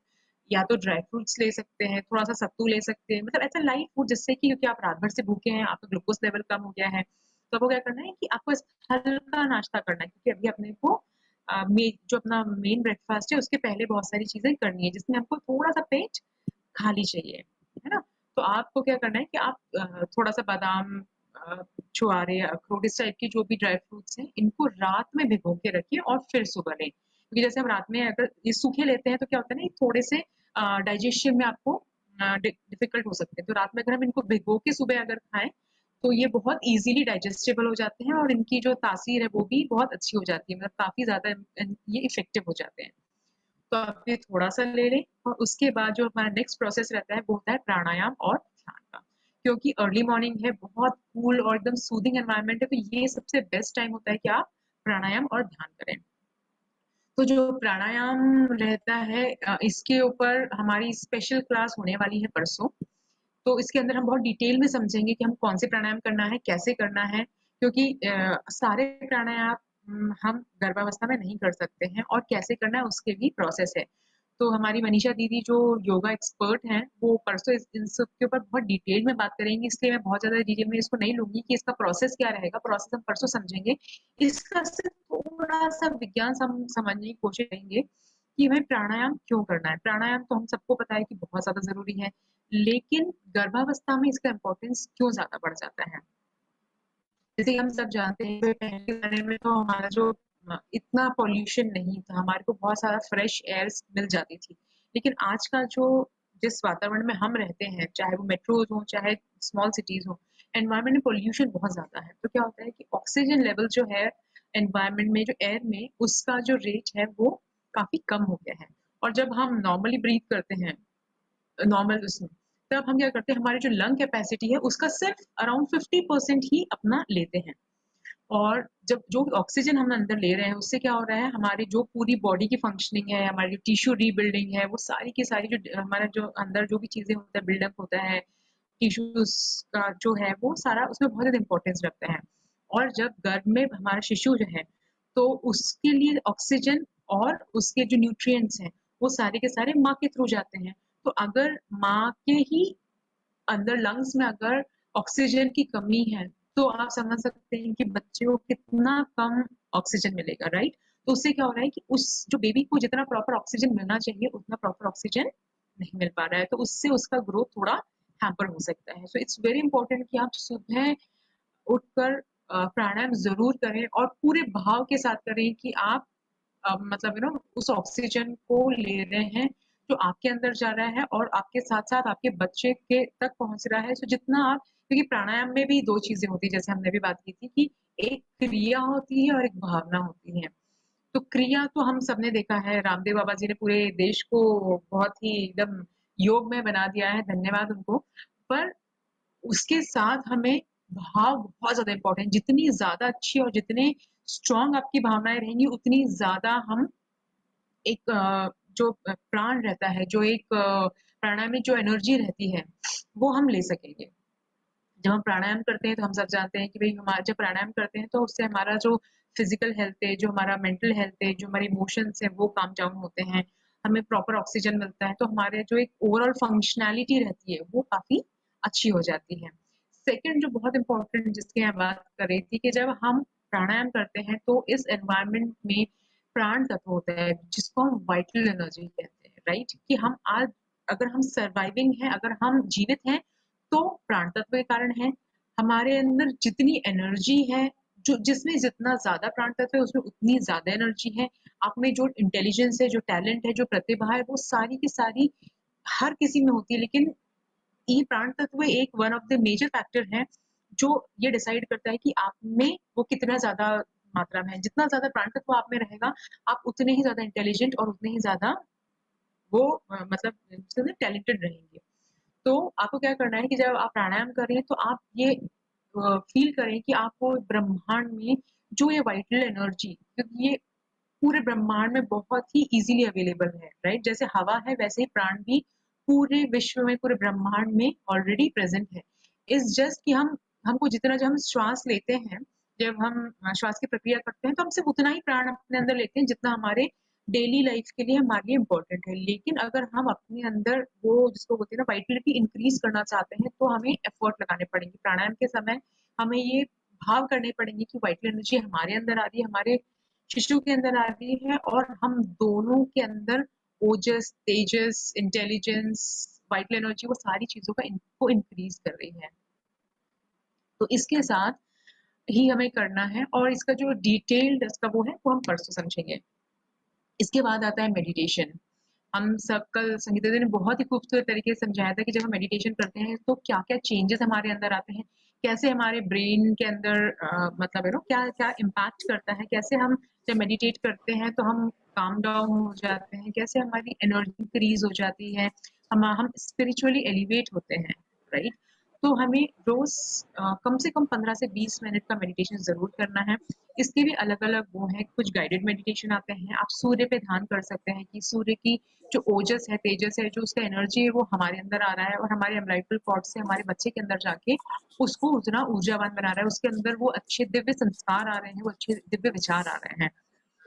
या तो ड्राई फ्रूट्स ले सकते हैं, थोड़ा-सा सत्तू ले सकते हैं, मतलब ऐसा लाइट फूड, जिससे कि क्योंकि आप रात भर से भूखे हैं, आपका ग्लूकोज़ लेवल कम हो गया है। तो आपको क्या करना है कि आपको हल्का नाश्ता करना है, क्योंकि अभी अपने को जो अपना मेन ब्रेकफास्ट है उसके पहले बहुत सारी चीज़ें करनी है, जिसमें आपको थोड़ा-सा पेट खाली चाहिए, है ना? तो आपको क्या करना है कि आप थोड़ा-सा बादाम, अ, छुआरे, अखरोट, इस टाइप की जो भी ड्राई फ्रूट्स हैं, इनको रात में भिगो के रखिए और फिर सुबह लें। क्योंकि जैसे हम रात में अगर ये सूखे लेते हैं तो क्या होता है ना, ये थोड़े से डाइजेशन में आपको डिफिकल्ट हो सकते हैं। तो रात में अगर हम इनको भिगो के सुबह अगर खाएँ, तो ये बहुत ईज़िली डाइजेस्टेबल हो जाते हैं और इनकी जो तासीर है वो भी बहुत अच्छी हो जाती है, मतलब काफ़ी ज़्यादा ये इफ़ेक्टिव हो जाते हैं। तो आप ये थोड़ा-सा ले लें और उसके बाद जो हमारा नेक्स्ट प्रोसेस रहता है वो होता है प्राणायाम और ध्यान का। क्योंकि अर्ली मॉर्निंग है, बहुत कूल और एकदम सूदिंग एनवायरनमेंट है, तो ये सबसे बेस्ट टाइम होता है कि आप प्राणायाम और ध्यान करें। तो जो प्राणायाम रहता है, इसके ऊपर हमारी स्पेशल क्लास होने वाली है परसों। तो इसके अंदर हम बहुत डिटेल में समझेंगे कि हम कौन से प्राणायाम करना है, कैसे करना है, क्योंकि सारे प्राणायाम हम गर्भावस्था में नहीं कर सकते हैं और कैसे करना है उसके भी प्रोसेस है। तो हमारी मनीषा दीदी जो योगा एक्सपर्ट हैं, वो परसों इन सब के ऊपर बहुत डिटेल में बात करेंगी, इसलिए मैं बहुत ज़्यादा डिटेल में इसको नहीं लूँगी कि इसका प्रोसेस क्या रहेगा, प्रोसेस हम परसों समझेंगे। इसका सिर्फ थोड़ा-सा विज्ञान समझने की कोशिश करेंगे कि हमें प्राणायाम क्यों करना है। प्राणायाम तो हम सबको पता है कि बहुत ज़्यादा ज़रूरी है, लेकिन गर्भावस्था में इसका इम्पोर्टेंस क्यों ज़्यादा बढ़ जाता है? जैसे कि हम सब जानते हैं कि पहले ज़माने में तो हमारा जो इतना पॉल्यूशन नहीं था, हमारे को बहुत सारा फ्रेश एयर मिल जाती थी। लेकिन आज का जो जिस वातावरण में हम रहते हैं, चाहे वो मेट्रोज़ हों, चाहे स्मॉल सिटीज़ हों, एनवायरनमेंट में पॉल्यूशन बहुत ज़्यादा है। तो क्या होता है कि ऑक्सीजन लेवल जो है एनवायरनमेंट में, जो एयर में, उसका जो रेट है वो काफ़ी कम हो गया है। और जब हम नॉर्मली ब्रीथ करते हैं, नॉर्मल उसमें, तब हम क्या करते हैं, हमारी जो लंग कैपेसिटी है उसका सिर्फ अराउंड 50% ही अपना लेते हैं। और जब जो ऑक्सीजन हम अंदर ले रहे हैं उससे क्या हो रहा है, हमारी जो पूरी बॉडी की फंक्शनिंग है, हमारी जो टिश्यू रीबिल्डिंग है, वो सारी की सारी जो हमारा जो अंदर जो भी चीजें होता है बिल्डअप होता है टिश्यूज का जो है वो सारा उसमें बहुत ज़्यादा इम्पोर्टेंस रखता है। और जब गर्भ में हमारा शिशु जो है तो उसके लिए ऑक्सीजन और उसके जो न्यूट्रिएंट्स हैं वो सारे के सारे माँ के थ्रू जाते हैं। तो अगर माँ के ही अंदर लंग्स में अगर ऑक्सीजन की कमी है तो आप समझ सकते हैं कि बच्चे को कितना कम ऑक्सीजन मिलेगा, राइट? तो उससे क्या हो रहा है कि उस जो बेबी को जितना प्रॉपर ऑक्सीजन मिलना चाहिए उतना प्रॉपर ऑक्सीजन नहीं मिल पा रहा है, तो उससे उसका ग्रोथ थोड़ा हैम्पर हो सकता है। सो इट्स वेरी इंपॉर्टेंट कि आप सुबह उठकर प्राणायाम जरूर करें और पूरे भाव के साथ करें कि आप मतलब उस ऑक्सीजन को ले रहे हैं जो आपके अंदर जा रहा है और आपके साथ साथ आपके बच्चे के तक पहुंच रहा है। सो जितना आप, क्योंकि प्राणायाम में भी दो चीजें होती है जैसे हमने भी बात की थी कि एक क्रिया होती है और एक भावना होती है। तो क्रिया तो हम सबने देखा है, रामदेव बाबा जी ने पूरे देश को बहुत ही एकदम योग में बना दिया है, धन्यवाद उनको। पर उसके साथ हमें भाव बहुत ज्यादा इंपॉर्टेंट, जितनी ज्यादा अच्छी और जितने स्ट्रांग आपकी भावनाएं रहेंगी उतनी ज्यादा हम एक जो प्राण रहता है, जो एक प्राणायाम में जो एनर्जी रहती है वो हम ले सकेंगे। जब हम प्राणायाम करते हैं तो हम सब जानते हैं कि भाई हमारा जब प्राणायाम करते हैं तो उससे हमारा जो फिजिकल हेल्थ है, जो हमारा मेंटल हेल्थ है, जो हमारे इमोशंस है वो काम डाउन होते हैं, हमें प्रॉपर ऑक्सीजन मिलता है, तो हमारे जो एक ओवरऑल फंक्शनैलिटी रहती है वो काफी अच्छी हो जाती है। सेकंड जो बहुत इंपॉर्टेंट जिसकी मैं बात कर रही थी कि जब हम प्राणायाम करते हैं तो इस एनवायरनमेंट में प्राण तत्व होता है जिसको हम वाइटल एनर्जी कहते हैं, राइट? कि हम आज अगर हम सर्वाइविंग है, अगर हम जीवित हैं तो प्राण तत्व के कारण है। हमारे अंदर जितनी एनर्जी है, जो जिसमें जितना ज्यादा प्राण तत्व है उसमें उतनी ज्यादा एनर्जी है। आप में जो इंटेलिजेंस है, जो टैलेंट है, जो प्रतिभा है, वो सारी की सारी हर किसी में होती है। लेकिन ये प्राण तत्व एक one of the major factor है जो ये डिसाइड करता है कि आप में वो कितना ज्यादा मात्रा में है। जितना ज्यादा प्राण तत्व आप में रहेगा आप उतने ही ज्यादा इंटेलिजेंट और उतने ही ज्यादा वो मतलब टैलेंटेड रहेंगे। तो आपको क्या करना है कि जब आप प्राणायाम कर रहे हैं तो आप ये फील करें कि आपको ब्रह्मांड में जो ये वाइटल एनर्जी, क्योंकि ये पूरे ब्रह्मांड में बहुत ही इजीली अवेलेबल है, राइट? जैसे हवा है वैसे ही प्राण भी पूरे विश्व में, पूरे ब्रह्मांड में ऑलरेडी प्रेजेंट है। इस जस्ट कि हम हमको जितना जब हम श्वास लेते हैं, जब हम श्वास की प्रक्रिया करते हैं तो हम सिर्फ उतना ही प्राण अपने अंदर लेते हैं जितना हमारे डेली लाइफ के लिए हमारे लिए इम्पोर्टेंट है। लेकिन अगर हम अपने अंदर वो जिसको बोलते हैं ना वाइटलिटी इंक्रीज करना चाहते हैं तो हमें एफर्ट लगाने पड़ेंगे प्राणायाम के समय। हमें ये भाव करने पड़ेंगे कि वाइटल एनर्जी हमारे अंदर आ रही है, हमारे शिशु के अंदर आ रही है और हम दोनों के अंदर ओजस, तेजस, इंटेलिजेंस, वाइटल एनर्जी वो सारी चीजों का इनको इंक्रीज कर रही है। तो इसके साथ ही हमें करना है और इसका जो डिटेल्ड इसका वो है वो हम परसों समझेंगे। इसके बाद आता है मेडिटेशन। हम सब कल संगीता दी ने बहुत ही खूबसूरत तरीके से समझाया था कि जब हम मेडिटेशन करते हैं तो क्या क्या चेंजेस हमारे अंदर आते हैं, कैसे हमारे ब्रेन के अंदर मतलब क्या क्या इम्पैक्ट करता है, कैसे हम जब मेडिटेट करते हैं तो हम काम डाउन हो जाते हैं, कैसे हमारी एनर्जी इंक्रीज हो जाती है, हम स्पिरिचुअली एलिवेट होते हैं, राइट? तो हमें रोज कम से कम 15 से 20 मिनट का मेडिटेशन जरूर करना है। इसके भी अलग अलग वो हैं, कुछ गाइडेड मेडिटेशन आते हैं। आप सूर्य पे ध्यान कर सकते हैं कि सूर्य की जो ओजस है, तेजस है, जो उसका एनर्जी है वो हमारे अंदर आ रहा है और हमारे अम्बिलिकल कॉर्ड से हमारे बच्चे के अंदर जाके उसको उतना ऊर्जावान बना रहा है, उसके अंदर वो अच्छे दिव्य संस्कार आ रहे हैं, वो अच्छे दिव्य विचार आ रहे हैं।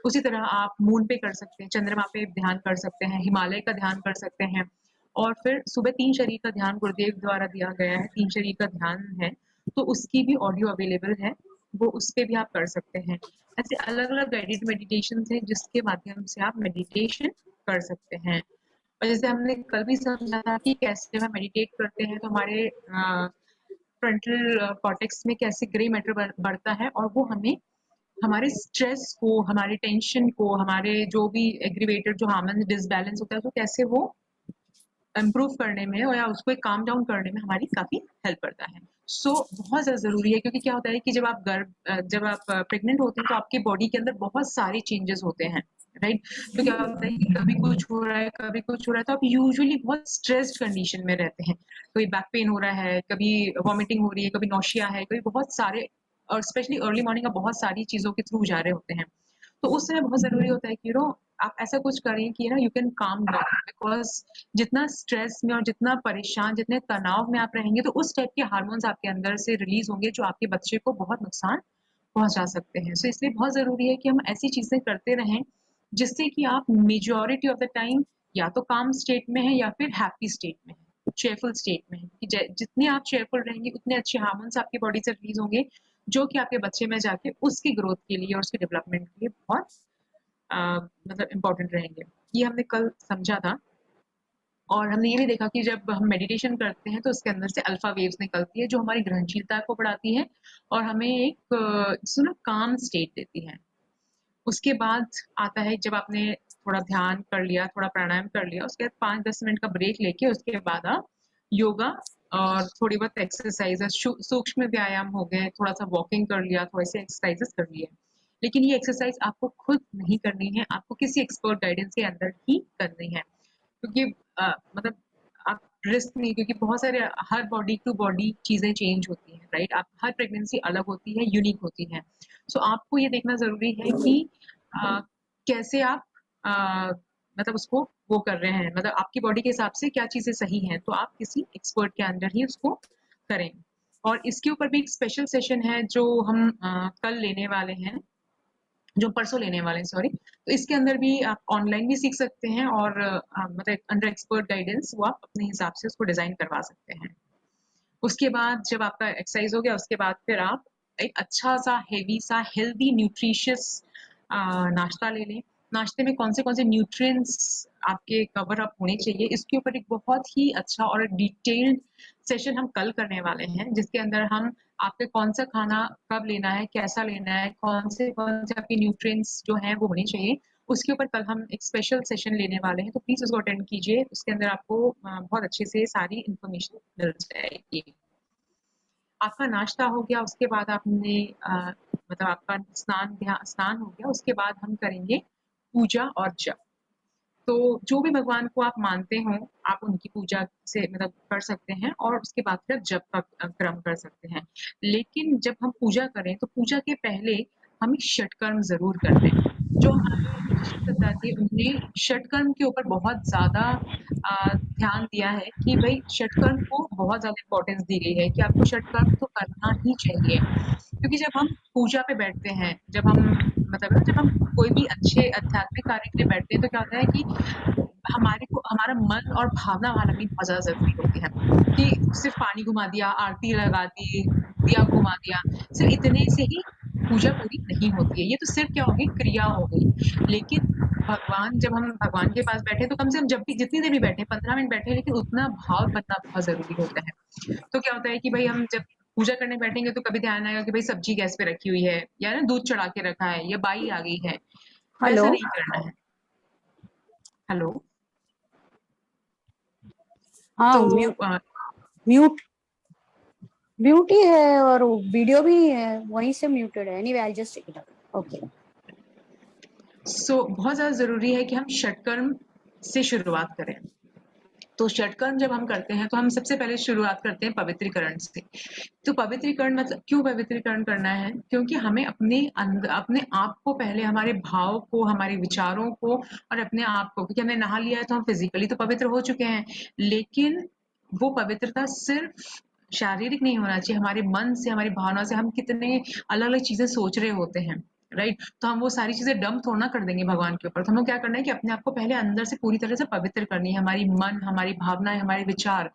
उसी तरह आप मून पे कर सकते हैं, चंद्रमा पे ध्यान कर सकते हैं, हिमालय का ध्यान कर सकते हैं और फिर सुबह 3 शरीर का ध्यान गुरुदेव द्वारा दिया गया है, 3 शरीर का ध्यान है, तो उसकी भी ऑडियो अवेलेबल है, वो उस पे भी आप कर सकते हैं। ऐसे अलग-अलग गाइडेड मेडिटेशन हैं जिसके माध्यम से आप मेडिटेशन कर सकते हैं। और जैसे हमने कल भी समझा था कि कैसे हम मेडिटेट करते हैं तो हमारे फ्रंटल कॉर्टेक्स में कैसे ग्रे मैटर बढ़ता है और वो हमें हमारे स्ट्रेस को, हमारे टेंशन को, हमारे जो भी एग्रीवेटेड जो हार्मोन डिसबैलेंस होता है तो कैसे वो इम्प्रूव करने में या उसको एक काम डाउन करने में हमारी काफी हेल्प करता है। सो बहुत ज्यादा जरूरी है क्योंकि क्या होता है कि जब आप प्रेग्नेंट होते हैं तो आपकी बॉडी के अंदर बहुत सारे चेंजेस होते हैं, राइट? तो क्या होता है कि कभी कुछ हो रहा है, कभी कुछ हो रहा है, तो आप यूजुअली बहुत स्ट्रेस्ड कंडीशन में रहते हैं। कभी बैक पेन हो रहा है, कभी वॉमिटिंग हो रही है, कभी नौशिया है, कभी बहुत सारे और स्पेशली अर्ली मॉर्निंग आप बहुत सारी चीज़ों के थ्रू जा रहे होते हैं। तो उस समय बहुत ज़रूरी होता है कि आप ऐसा कुछ करें कि you can calm down, because जितना स्ट्रेस में और जितना परेशान, जितने तनाव में आप रहेंगे, तो उस टाइप के हार्मोन्स आपके अंदर से रिलीज़ होंगे जो आपके बच्चे को बहुत नुकसान पहुँचा सकते हैं। सो इसलिए बहुत ज़रूरी है कि हम ऐसी चीज़ें करते रहें, जिससे कि आप मेजॉरिटी ऑफ द टाइम या तो काम स्टेट में हैं या फिर हैप्पी स्टेट में हैं, चेयरफुल स्टेट में हैं। कि जितने आप चेयरफुल रहेंगे, उतने अच्छे हार्मोन्स आपकी बॉडी से रिलीज़ होंगे, जो कि आपके बच्चे में जाके उसकी ग्रोथ के लिए और उसके डेवलपमेंट के लिए बहुत मतलब इम्पोर्टेंट रहेंगे। ये हमने कल समझा था। और हमने ये भी देखा कि जब हम मेडिटेशन करते हैं तो उसके अंदर से अल्फा वेव्स निकलती है जो हमारी ग्रहणशीलता को बढ़ाती है और हमें एक काम स्टेट देती है। उसके बाद आता है जब आपने थोड़ा ध्यान कर लिया, थोड़ा प्राणायाम कर लिया, उसके बाद 5-10 मिनट का ब्रेक लेके उसके बाद आप योगा और थोड़ी बहुत एक्सरसाइज, सूक्ष्म व्यायाम हो गए, थोड़ा सा वॉकिंग कर लिया, थोड़े से एक्सरसाइजेस कर लिए। लेकिन ये एक्सरसाइज आपको खुद नहीं करनी है, आपको किसी एक्सपर्ट गाइडेंस के अंदर ही करनी है, क्योंकि मतलब आप रिस्क नहीं, क्योंकि बहुत सारे हर बॉडी टू बॉडी चीज़ें चेंज होती हैं, राइट? आप हर प्रेगनेंसी अलग होती है, यूनिक होती है। सो आपको ये देखना ज़रूरी है कि अ, कैसे आप अ, मतलब उसको वो कर रहे हैं, मतलब आपकी बॉडी के हिसाब से क्या चीज़ें सही हैं, तो आप किसी एक्सपर्ट के अंडर ही उसको करें। और इसके ऊपर भी एक स्पेशल सेशन है जो हम कल लेने वाले हैं, जो परसों लेने वाले हैं, सॉरी। तो इसके अंदर भी आप ऑनलाइन भी सीख सकते हैं और मतलब अंडर एक्सपर्ट गाइडेंस वो आप अपने हिसाब से उसको डिज़ाइन करवा सकते हैं। उसके बाद जब आपका एक्सरसाइज हो गया, उसके बाद फिर आप एक अच्छा सा हेवी सा हेल्दी न्यूट्रिशियस नाश्ता ले लें। नाश्ते में कौन से न्यूट्रिएंट्स आपके कवर अप होने चाहिए, इसके ऊपर एक बहुत ही अच्छा और डिटेल्ड सेशन हम कल करने वाले हैं, जिसके अंदर हम आपके कौन सा खाना कब लेना है, कैसा लेना है, कौन से आपके न्यूट्रिएंट्स जो हैं वो होने चाहिए, उसके ऊपर कल हम एक स्पेशल सेशन लेने वाले हैं। तो प्लीज़ उसको अटेंड कीजिए, उसके अंदर आपको बहुत अच्छे से सारी इन्फॉर्मेशन मिल जाएगी। आपका नाश्ता हो गया, उसके बाद आपने मतलब आपका स्नान हो गया, उसके बाद हम करेंगे पूजा और जप। तो जो भी भगवान को आप मानते हो, आप उनकी पूजा से मतलब कर सकते हैं और उसके बाद फिर जप का क्रम कर सकते हैं। लेकिन जब हम पूजा करें तो पूजा के पहले हम एक षटकर्म ज़रूर कर लें। जो हमारे ऋषि पिता थे, उन्होंने षटकर्म के ऊपर बहुत ज़्यादा ध्यान दिया है कि भई षटकर्म को बहुत ज़्यादा इम्पोर्टेंस दी गई है कि आपको षटकर्म तो करना ही चाहिए। क्योंकि जब हम पूजा पे बैठते हैं, जब हम कोई भी अच्छे आध्यात्मिक कार्य के लिए बैठते हैं, तो क्या होता है कि हमारा मन और भावना वहाँ लगनी बहुत ज़्यादा ज़रूरी होती है, कि सिर्फ़ पानी घुमा दिया, आरती लगा दी, दिया घुमा दिया, सिर्फ़ इतने से ही पूजा पूरी नहीं होती है। ये तो सिर्फ़ क्या हो गई, क्रिया हो गई। लेकिन जब हम भगवान के पास बैठे, तो कम से कम जब भी जितनी देर भी बैठे, 15 मिनट बैठे, लेकिन उतना भाव बनना बहुत ज़रूरी होता है। तो क्या होता है कि भई हम जब पूजा करने बैठेंगे तो कभी ध्यान आएगा कि भई सब्जी गैस पे रखी हुई है या ना दूध चढ़ा के रखा है या बाई आ गई है, हेलो। वैसा नहीं करना है। हेलो? हाँ, तो म्यूट म्यूट ही है और वीडियो भी है, वहीं से म्यूटेड है। Anyway I just check it out. Okay. बहुत ज़्यादा ज़रूरी है कि हम षटकर्म से शुरुआत करें। तो षटकर्म जब हम करते हैं तो हम सबसे पहले शुरुआत करते हैं पवित्रीकरण से। तो पवित्रीकरण मतलब क्यों पवित्रीकरण करना है? क्योंकि हमें अपने आप को पहले, हमारे भाव को, हमारे विचारों को और अपने आप को, क्योंकि हमने नहा लिया है तो हम फिज़िकली तो पवित्र हो चुके हैं, लेकिन वो पवित्रता सिर्फ़ शारीरिक नहीं होना चाहिए, हमारे मन से, हमारी भावना से हम कितने अलग-अलग चीज़ें सोच रहे होते हैं, राइट? तो हम वो सारी चीज़ें डंप थोड़ा ना कर देंगे भगवान के ऊपर। तो हमें क्या करना है कि अपने आप को पहले अंदर से पूरी तरह से पवित्र करनी है, हमारी मन, हमारी भावनाएँ, हमारे विचार,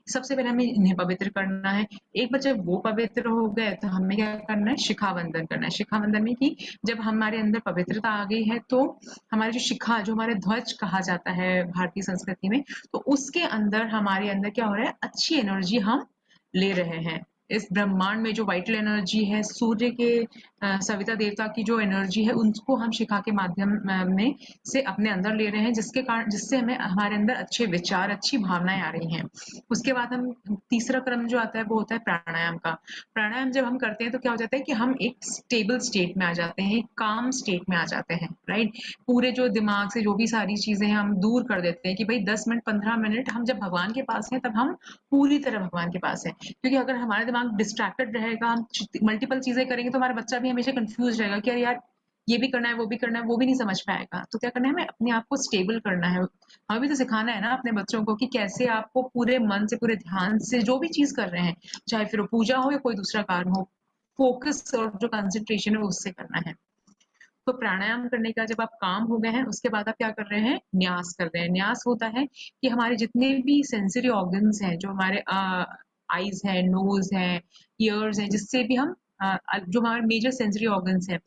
सबसे पहले हमें इन्हें पवित्र करना है। एक बार जब वो पवित्र हो गए तो हमें क्या करना है, शिखावंदन करना है। शिखावंदन में कि जब हमारे अंदर पवित्रता आ गई है तो हमारी जो शिखा, जो हमारे ध्वज कहा जाता है भारतीय संस्कृति में, तो उसके अंदर हमारे अंदर क्या हो रहा है, अच्छी एनर्जी हम ले रहे हैं। इस ब्रह्मांड में जो वाइटल एनर्जी है, सूर्य के सविता देवता की जो एनर्जी है उनको हम शिखा के माध्यम में से अपने अंदर ले रहे हैं, जिसके कारण जिससे हमें हमारे अंदर अच्छे विचार, अच्छी भावनाएं आ रही हैं। उसके बाद हम तीसरा क्रम जो आता है वो होता है प्राणायाम का। प्राणायाम जब हम करते हैं तो क्या हो जाता है कि हम एक स्टेबल स्टेट में आ जाते हैं, काम स्टेट में आ जाते हैं, राइट। पूरे जो दिमाग से जो भी सारी चीजें हैं हम दूर कर देते हैं कि भाई 10 मिनट 15 मिनट हम जब भगवान के पास हैं तब हम पूरी तरह भगवान के पास हैं। क्योंकि अगर हमारा दिमाग डिस्ट्रैक्टेड रहेगा, हम मल्टीपल चीजें करेंगे तो हमारा बच्चा भी हमेशा कंफ्यूज रहेगा कि अरे यार ये भी करना है, वो भी करना है, वो भी नहीं समझ पाएगा। तो क्या करना है, हमें अपने आप को स्टेबल करना है। हमें भी तो सिखाना है ना अपने बच्चों को कि कैसे आपको पूरे मन से, पूरे ध्यान से जो भी चीज कर रहे हैं, चाहे फिर वो पूजा हो या कोई दूसरा कार्य हो, फोकस और जो कंसंट्रेशन है वो उससे करना है। तो प्राणायाम करने का जब आप काम हो गए हैं, उसके बाद आप क्या कर रहे हैं, न्यास कर रहे हैं। न्यास होता है कि हमारे जितने भी सेंसरी ऑर्गन्स हैं, जो हमारे आईज है, नोज है, ईयर्स है, जिससे भी हम जो हमारे मेजर सेंसरी ऑर्गन्स हैं,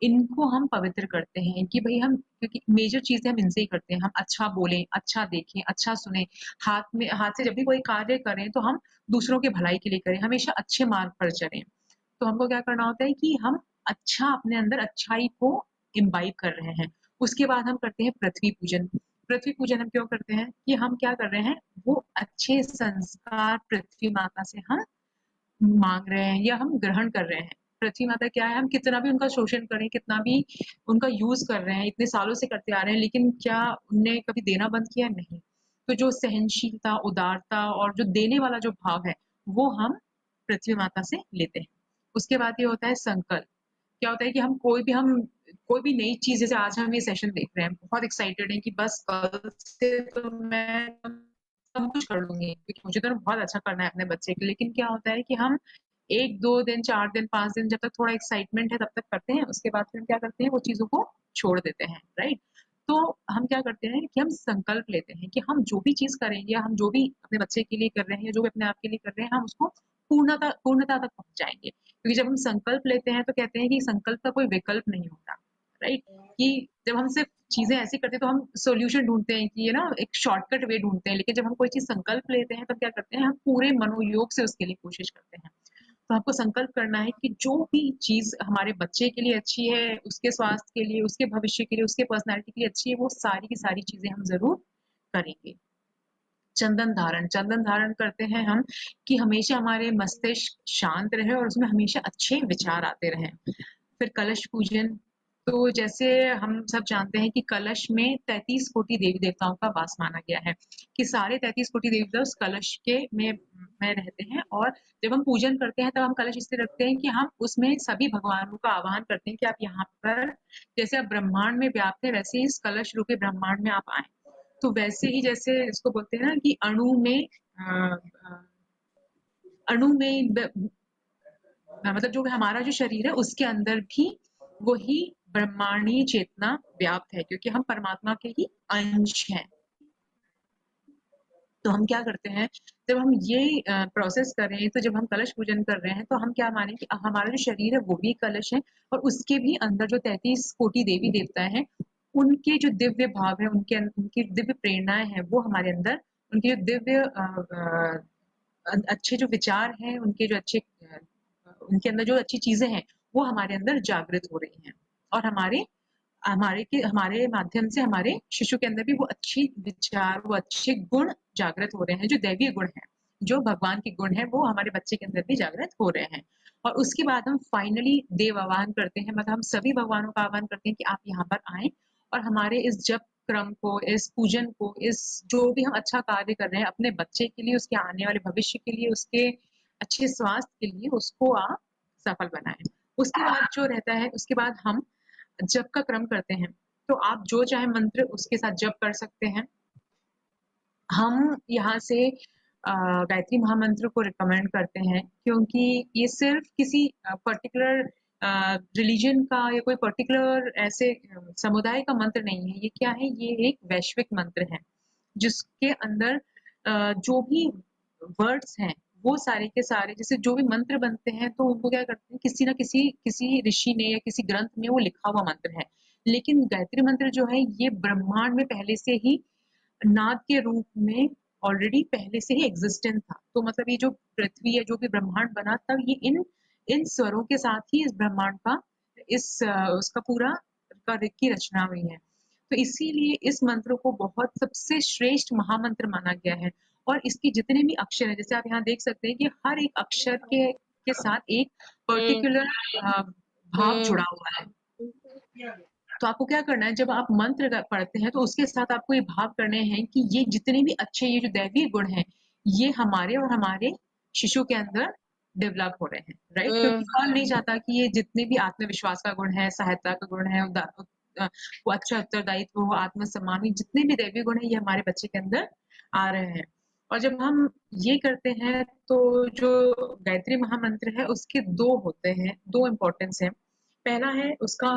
इनको हम पवित्र करते हैं कि भाई हम, क्योंकि मेजर चीजें हम इनसे ही करते हैं। हम अच्छा बोलें, अच्छा देखें, अच्छा सुने, हाथ से जब भी कोई कार्य करें तो हम दूसरों के भलाई के लिए करें, हमेशा अच्छे मार्ग पर चलें। तो हमको क्या करना होता है कि हम अच्छा अपने अंदर अच्छाई को इम्बाइब कर रहे हैं। उसके बाद हम करते हैं पृथ्वी पूजन। पृथ्वी पूजन हम क्यों करते हैं कि हम क्या कर रहे हैं, वो अच्छे संस्कार पृथ्वी माता से हम मांग रहे हैं या हम ग्रहण कर रहे हैं। पृथ्वी माता क्या है, हम कितना भी उनका शोषण करें, कितना भी उनका यूज कर रहे हैं, इतने सालों से करते आ रहे हैं, लेकिन क्या उनने कभी देना बंद किया? नहीं। तो जो सहनशीलता, उदारता और जो देने वाला जो भाव है, वो हम पृथ्वी माता से लेते हैं। उसके बाद ये होता है संकल्प। क्या होता है कि हम कोई भी नई चीज, जैसे आज हम ये सेशन देख रहे हैं, बहुत एक्साइटेड हैं कि बस कल से तो मैं सब कुछ कर लूंगी, क्योंकि मुझे तो ना बहुत अच्छा करना है अपने बच्चे के लिए। लेकिन क्या होता है कि हम 1-2 दिन, 4 दिन, 5 दिन जब तक थोड़ा एक्साइटमेंट है तब तक करते हैं, उसके बाद फिर हम क्या करते हैं, वो चीजों को छोड़ देते हैं, राइट। तो हम क्या करते हैं कि हम संकल्प लेते हैं कि हम जो भी चीज करेंगे, या हम जो भी अपने बच्चे के लिए कर रहे हैं, या जो भी अपने आप के लिए कर रहे हैं, हम उसको पूर्णता तक पहुंचाएंगे। क्योंकि जब हम संकल्प लेते हैं तो कहते हैं कि संकल्प का कोई विकल्प नहीं होता, राइट। कि जब हम सिर्फ चीजें ऐसी करते हैं तो हम सॉल्यूशन ढूंढते हैं कि ये ना एक शॉर्टकट वे ढूंढते हैं, लेकिन जब हम कोई चीज संकल्प लेते हैं तब क्या करते हैं, हम पूरे मनोयोग से उसके लिए कोशिश करते हैं। तो आपको संकल्प करना है कि जो भी चीज हमारे बच्चे के लिए अच्छी है, उसके स्वास्थ्य के लिए, उसके भविष्य के लिए, उसके पर्सनैलिटी के लिए अच्छी है, वो सारी की सारी चीजें हम जरूर करेंगे। चंदन धारण करते हैं हम कि हमेशा हमारे मस्तिष्क शांत रहे और उसमें हमेशा अच्छे विचार आते रहें। फिर कलश पूजन। तो जैसे हम सब जानते हैं कि कलश में 33 कोटि देवी देवताओं का वास माना गया है, कि सारे 33 कोटि देवी देवता उस कलश के में रहते हैं। और जब हम पूजन करते हैं तब हम कलश इसलिए रखते हैं कि हम उसमें सभी भगवानों का आह्वान करते हैं कि आप यहाँ पर, जैसे आप ब्रह्मांड में व्याप्त है, वैसे ही इस कलश रूपी ब्रह्मांड में आप आए। तो वैसे ही जैसे इसको बोलते हैं ना कि अणु में मतलब जो हमारा जो शरीर है उसके अंदर भी वही ब्रह्मांडीय चेतना व्याप्त है, क्योंकि हम परमात्मा के ही अंश हैं। तो हम क्या करते हैं, जब हम ये प्रोसेस कर रहे हैं, तो जब हम कलश पूजन कर रहे हैं तो हम क्या माने कि हमारा जो शरीर है वो भी कलश है, और उसके भी अंदर जो 33 कोटि देवी देवता हैं, उनके जो दिव्य भाव है, उनकी दिव्य प्रेरणाएं हैं, वो हमारे अंदर, उनके जो दिव्य अच्छे जो विचार हैं, उनके अंदर जो अच्छी चीजें हैं, वो हमारे अंदर जागृत हो रही हैं। और हमारे माध्यम से हमारे शिशु के अंदर भी वो अच्छी विचार, वो अच्छे गुण जागृत हो रहे हैं, जो दैवीय गुण हैं, जो भगवान के गुण हैं, वो हमारे बच्चे के अंदर भी जागृत हो रहे हैं। और उसके बाद हम फाइनली देव आह्वान करते हैं, मतलब हम सभी भगवानों का आह्वान करते हैं कि आप यहाँ पर आए और हमारे इस जप क्रम को, इस पूजन को, इस जो भी हम अच्छा कार्य कर रहे हैं अपने बच्चे के लिए, उसके आने वाले भविष्य के लिए, उसके अच्छे स्वास्थ्य के लिए, उसको आप सफल बनाएं। उसके बाद जो रहता है, उसके बाद हम जप का क्रम करते हैं। तो आप जो चाहे मंत्र उसके साथ जप कर सकते हैं। हम यहाँ से गायत्री महामंत्र को रिकमेंड करते हैं, क्योंकि ये सिर्फ किसी पर्टिकुलर रिलीजन का या कोई पर्टिकुलर ऐसे समुदाय का मंत्र नहीं है। ये क्या है, ये एक वैश्विक मंत्र है, जिसके अंदर जो भी वर्ड्स हैं, वो सारे के सारे, जैसे जो भी मंत्र बनते हैं तो उनको क्या करते हैं, किसी ना किसी ऋषि ने या किसी ग्रंथ में वो लिखा हुआ मंत्र है। लेकिन गायत्री मंत्र जो है, ये ब्रह्मांड में पहले से ही नाद के रूप में ऑलरेडी पहले से ही एग्जिस्टेंट था। तो मतलब ये जो पृथ्वी है, जो भी ब्रह्मांड बना, तब ये इन इन स्वरों के साथ ही इस ब्रह्मांड का उसका पूरा की रचना हुई है। तो इसीलिए इस मंत्र को बहुत सबसे श्रेष्ठ महामंत्र माना गया है। और इसके जितने भी अक्षर हैं, जैसे आप यहाँ देख सकते हैं कि हर एक अक्षर के साथ एक पर्टिकुलर भाव जुड़ा हुआ है। तो आपको क्या करना है, जब आप मंत्र पढ़ते हैं तो उसके साथ आपको ये भाव करने हैं कि ये जितने भी अच्छे ये जो दैवीय गुण हैं, ये हमारे और हमारे शिशु के अंदर डेवलप हो रहे हैं, राइट? क्योंकि कौन नहीं चाहता कि ये जितने भी आत्मविश्वास का गुण है, सहायता का गुण है, वो अच्छा उत्तरदायित्व हो, आत्मसम्मान, ये जितने भी दैवीय गुण है ये हमारे बच्चे के अंदर आ रहे हैं। और जब हम ये करते हैं तो जो गायत्री महामंत्र है उसके दो होते हैं, दो इम्पोर्टेंस है। पहला है उसका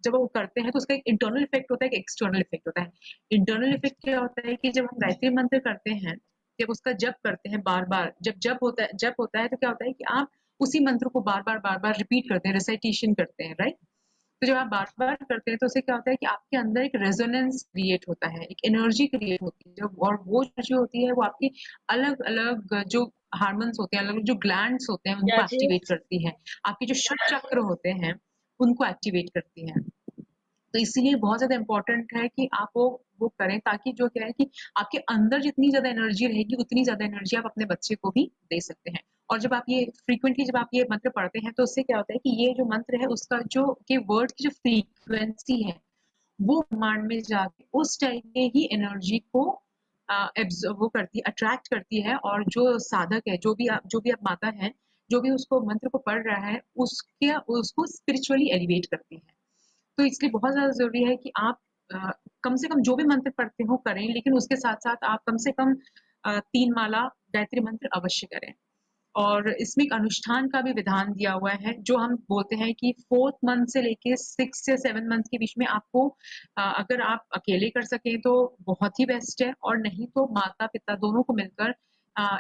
जब वो करते हैं तो उसका एक इंटरनल इफेक्ट होता है, एक एक्सटर्नल इफेक्ट होता है। इंटरनल इफेक्ट क्या होता है कि जब हम गायत्री मंत्र करते हैं, जब उसका जप करते हैं बार बार, जब जप होता है तो क्या होता है कि आप उसी मंत्र को बार बार रिपीट करते हैं, रिसाइटेशन करते हैं, राइट? तो जब आप बार बार करते हैं तो उससे क्या होता है कि आपके अंदर एक रेजोनेंस क्रिएट होता है, एक एनर्जी क्रिएट होती है जब, और वो एनर्जी होती है वो आपकी अलग अलग जो हार्मोन्स होते हैं, अलग अलग जो ग्लैंड्स होते हैं उनको एक्टिवेट करती है, आपके जो षट चक्र होते हैं उनको एक्टिवेट करती है। तो इसीलिए बहुत ज्यादा इंपॉर्टेंट है कि आप वो करें, ताकि जो क्या है कि आपके अंदर जितनी ज्यादा एनर्जी रहेगी उतनी ज्यादा एनर्जी आप अपने बच्चे को भी दे सकते हैं। और जब आप ये फ्रीक्वेंटली जब आप ये मंत्र पढ़ते हैं तो उससे क्या होता है कि ये जो मंत्र है उसका जो के वर्ड की जो फ्रीक्वेंसी है वो ब्रह्मांड में जाके उस टाइप के ही एनर्जी को वो करती है, अट्रैक्ट करती है। और जो साधक है, जो भी आप माता है, जो भी उसको मंत्र को पढ़ रहा है, उसको स्पिरिचुअली एलिवेट करती है। तो इसलिए बहुत ज़्यादा ज़रूरी है कि आप कम से कम जो भी मंत्र पढ़ते हो करें, लेकिन उसके साथ-साथ आप कम से कम 3 माला गायत्री मंत्र अवश्य करें। और इसमें एक अनुष्ठान का भी विधान दिया हुआ है, जो हम बोलते हैं कि 4th मंथ से लेके 6 से 7 मंथ के बीच में आपको अगर आप अकेले कर सकें तो बहुत ही बेस्ट है, और नहीं तो माता-पिता दोनों को मिलकर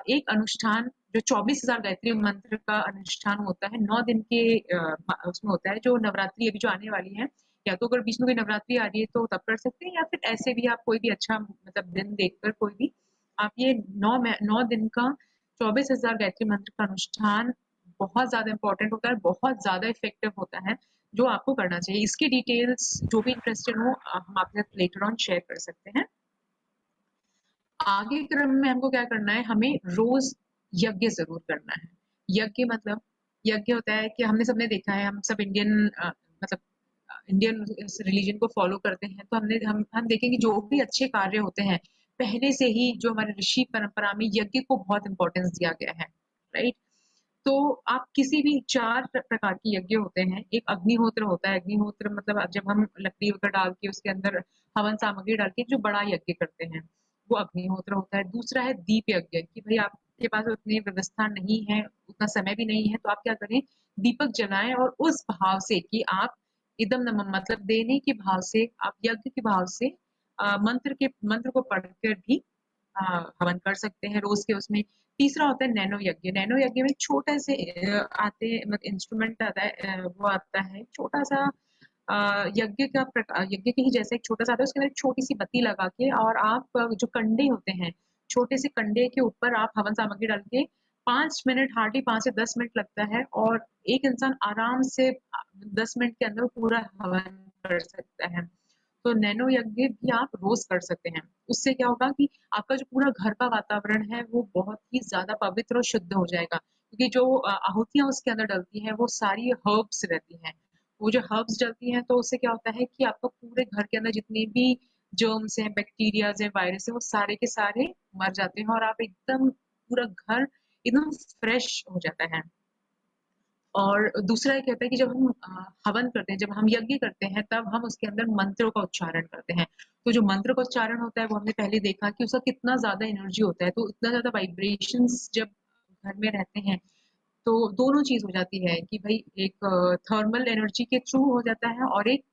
एक अनुष्ठान जो 24,000 गायत्री मंत्र का अनुष्ठान होता है, 9 दिन के उसमें होता है, जो नवरात्रि अभी जो आने वाली है, या तो अगर बीच में कोई नवरात्रि आ रही है तो तब कर सकते हैं, या फिर ऐसे भी आप कोई भी अच्छा मतलब दिन देखकर कोई भी आप ये 9 दिन का 24,000 गायत्री मंत्र का अनुष्ठान बहुत ज़्यादा इम्पोर्टेंट होता है, बहुत ज़्यादा इफेक्टिव होता है, जो आपको करना चाहिए। इसकी डिटेल्स जो भी इंटरेस्टेड हो हम आपके साथ लेटर ऑन शेयर कर सकते हैं। आगे क्रम में हमको क्या करना है, हमें रोज यज्ञ जरूर करना है। यज्ञ मतलब यज्ञ होता है कि हमने सबने देखा है, हम सब इंडियन मतलब इंडियन रिलीजन को फॉलो करते हैं, तो हम देखेंगे जो भी अच्छे कार्य होते हैं पहले से ही जो हमारे ऋषि परंपरा में यज्ञ को बहुत इंपॉर्टेंस दिया गया है, राइट? तो आप किसी भी 4 प्रकार के यज्ञ होते हैं। एक अग्निहोत्र होता है, अग्निहोत्र मतलब जब हम लकड़ी वगैरह डाल के उसके अंदर हवन सामग्री डाल के जो बड़ा यज्ञ करते हैं, वो अग्निहोत्र होता है। दूसरा है दीप यज्ञ, कि भाई आपके पास उतनी व्यवस्था नहीं है, उतना समय भी नहीं है, तो आप क्या करें, दीपक जलाएं और उस भाव से कि आप इदम नमः मतलब देने के भाव से, आप यज्ञ के भाव से मंत्र को पढ़कर भी हवन कर सकते हैं रोज के उसमें। तीसरा होता है नैनो यज्ञ। नैनो यज्ञ में छोटे से आते मतलब इंस्ट्रूमेंट आता है, वो आता है छोटा सा यज्ञ के ही जैसा एक छोटा सा आता है, उसके अंदर एक छोटी सी बत्ती लगा के, और आप जो कंडे होते हैं, छोटे से कंडे के ऊपर आप हवन सामग्री डाल के 5 मिनट, हार्डली 5 से 10 मिनट लगता है, और एक इंसान आराम से 10 मिनट के अंदर पूरा हवन कर सकता है। तो नैनो यज्ञ भी आप रोज कर सकते हैं। उससे क्या होगा कि आपका जो पूरा घर का वातावरण है वो बहुत ही ज्यादा पवित्र और शुद्ध हो जाएगा, क्योंकि जो आहुतियां उसके अंदर डलती हैं वो सारी हर्ब्स रहती हैं। वो जो हर्ब्स डलती हैं तो उससे क्या होता है कि आपका पूरे घर के अंदर जितने भी जर्म्स हैं, बैक्टीरियाज हैं, वायरस है, वो सारे के सारे मर जाते हैं, और आप एकदम पूरा घर एकदम फ्रेश हो जाता है। और दूसरा ये कहता है कि जब हम हवन करते हैं, जब हम यज्ञ करते हैं, तब हम उसके अंदर मंत्रों का उच्चारण करते हैं। तो जो मंत्र का उच्चारण होता है वो हमने पहले देखा कि उसका कितना ज्यादा एनर्जी होता है, तो इतना ज्यादा वाइब्रेशंस जब घर में रहते हैं तो दोनों चीज हो जाती है कि भाई एक थर्मल एनर्जी के थ्रू हो जाता है, और एक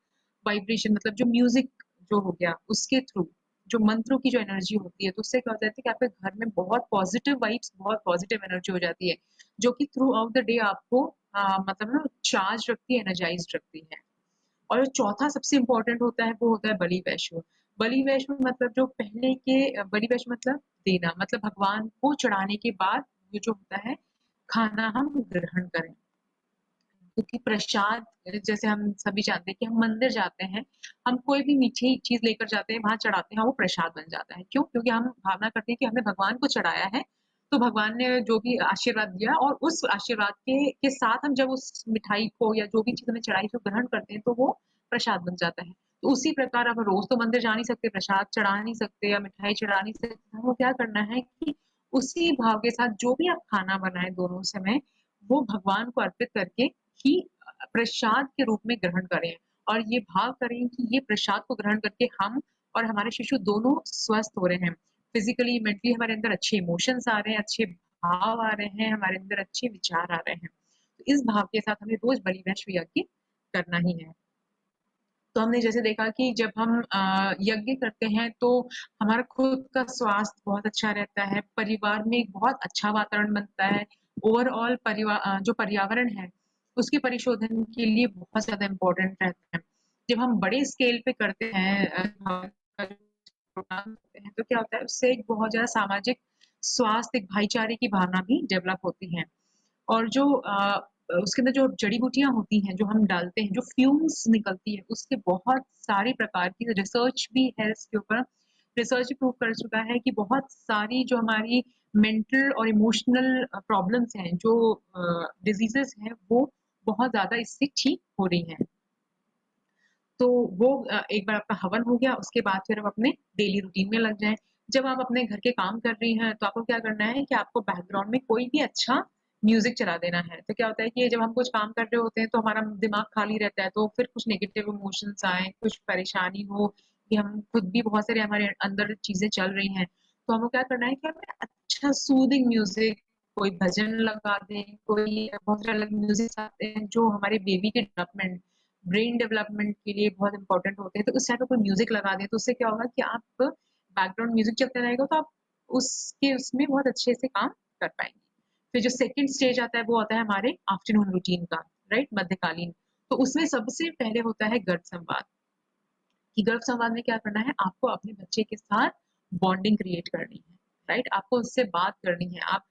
वाइब्रेशन मतलब जो म्यूजिक जो हो गया उसके थ्रू, जो मंत्रों की जो एनर्जी होती है, तो उससे क्या होता है कि आपके घर में बहुत पॉजिटिव वाइब्स, बहुत पॉजिटिव एनर्जी हो जाती है, जो कि थ्रू आउट द डे आपको मतलब ना चार्ज रखती है, एनर्जाइज रखती है। और जो चौथा सबसे इम्पोर्टेंट होता है वो होता है बलि वैश्व। बलि वैश्व मतलब जो पहले के बलि वैश्व मतलब देना, मतलब भगवान को चढ़ाने के बाद ये जो होता है खाना हम ग्रहण करें। क्योंकि प्रसाद जैसे हम सभी जानते हैं कि हम मंदिर जाते हैं, हम कोई भी मीठी चीज़ लेकर जाते हैं, वहाँ चढ़ाते हैं, वो प्रसाद बन जाता है। क्यों? क्योंकि हम भावना करते हैं कि हमने भगवान को चढ़ाया है, तो भगवान ने जो भी आशीर्वाद दिया और उस आशीर्वाद के साथ हम जब उस मिठाई को या जो भी चीज़ हमें चढ़ाई को ग्रहण करते हैं, तो वो प्रसाद बन जाता है। तो उसी प्रकार अब रोज़ तो मंदिर जा नहीं सकते, प्रसाद चढ़ा नहीं सकते या मिठाई चढ़ा नहीं सकते, हमको क्या करना है कि उसी भाव के साथ जो भी आप खाना बनाएँ दोनों समय, वो भगवान को अर्पित करके ही प्रसाद के रूप में ग्रहण करें और ये भाव करें कि ये प्रसाद को ग्रहण करके हम और हमारे शिशु दोनों स्वस्थ हो रहे हैं। फिज़िकली, मेंटली हमारे अंदर अच्छे इमोशंस आ रहे हैं, अच्छे भाव आ रहे हैं, हमारे अंदर अच्छे विचार आ रहे हैं। तो इस भाव के साथ हमें रोज़ बलि वैश्व यज्ञ करना ही है। तो हमने जैसे देखा कि जब हम यज्ञ करते हैं तो हमारा खुद का स्वास्थ्य बहुत अच्छा रहता है, परिवार में एक बहुत अच्छा वातावरण बनता है, ओवरऑल जो पर्यावरण है, उसके परिशोधन के लिए बहुत ज़्यादा इम्पोर्टेंट रहता है। जब हम बड़े स्केल पे करते हैं प्रोग्राम करते हैं, तो क्या होता है उससे एक बहुत ज़्यादा सामाजिक स्वास्थ्य, एक भाईचारे की भावना भी डेवलप होती है। और जो उसके अंदर जो जड़ी-बूटियाँ होती हैं, जो हम डालते हैं, जो फ्यूम्स निकलती है, उससे बहुत सारी प्रकार की रिसर्च भी है इसके ऊपर। रिसर्च भी प्रूव कर चुका है कि बहुत सारी जो हमारी मेंटल और इमोशनल प्रॉब्लम्स हैं, जो डिज़ीज़ेज़ हैं, वो बहुत ज़्यादा इससे ठीक हो रही हैं। तो वो एक बार आपका हवन हो गया, उसके बाद फिर आप अपने डेली रूटीन में लग जाएँ। जब आप अपने घर के काम कर रही हैं, तो आपको क्या करना है कि आपको बैकग्राउंड में कोई भी अच्छा म्यूज़िक चला देना है। तो क्या होता है कि जब हम कुछ काम कर रहे होते हैं, तो हमारा दिमाग खाली रहता है, तो फिर कुछ नेगेटिव इमोशंस आएँ, कुछ परेशानी हो कि हम खुद भी बहुत सारे हमारे अंदर चीज़ें चल रही हैं, तो हमको क्या करना है कि हमें अच्छा सूदिंग म्यूज़िक, कोई भजन लगा दें, कोई बहुत सारे अलग म्यूज़िक्स आते हैं, जो हमारे बेबी के डेवलपमेंट ब्रेन डेवलपमेंट के लिए बहुत इंपॉर्टेंट होते हैं, तो उस टाइप का कोई म्यूजिक लगा दें, तो उससे क्या होगा कि आप बैकग्राउंड म्यूजिक चलता रहेगा, तो आप उसमें बहुत अच्छे से काम कर पाएंगे। फिर जो सेकंड स्टेज आता है वो आता है हमारे आफ्टरनून रूटीन का, राइट, मध्यकालीन। तो उसमें सबसे पहले होता है गर्भ संवाद। कि गर्भ संवाद में क्या करना है, आपको अपने बच्चे के साथ बॉन्डिंग क्रिएट करनी है, राइट, आपको उससे बात करनी है। आप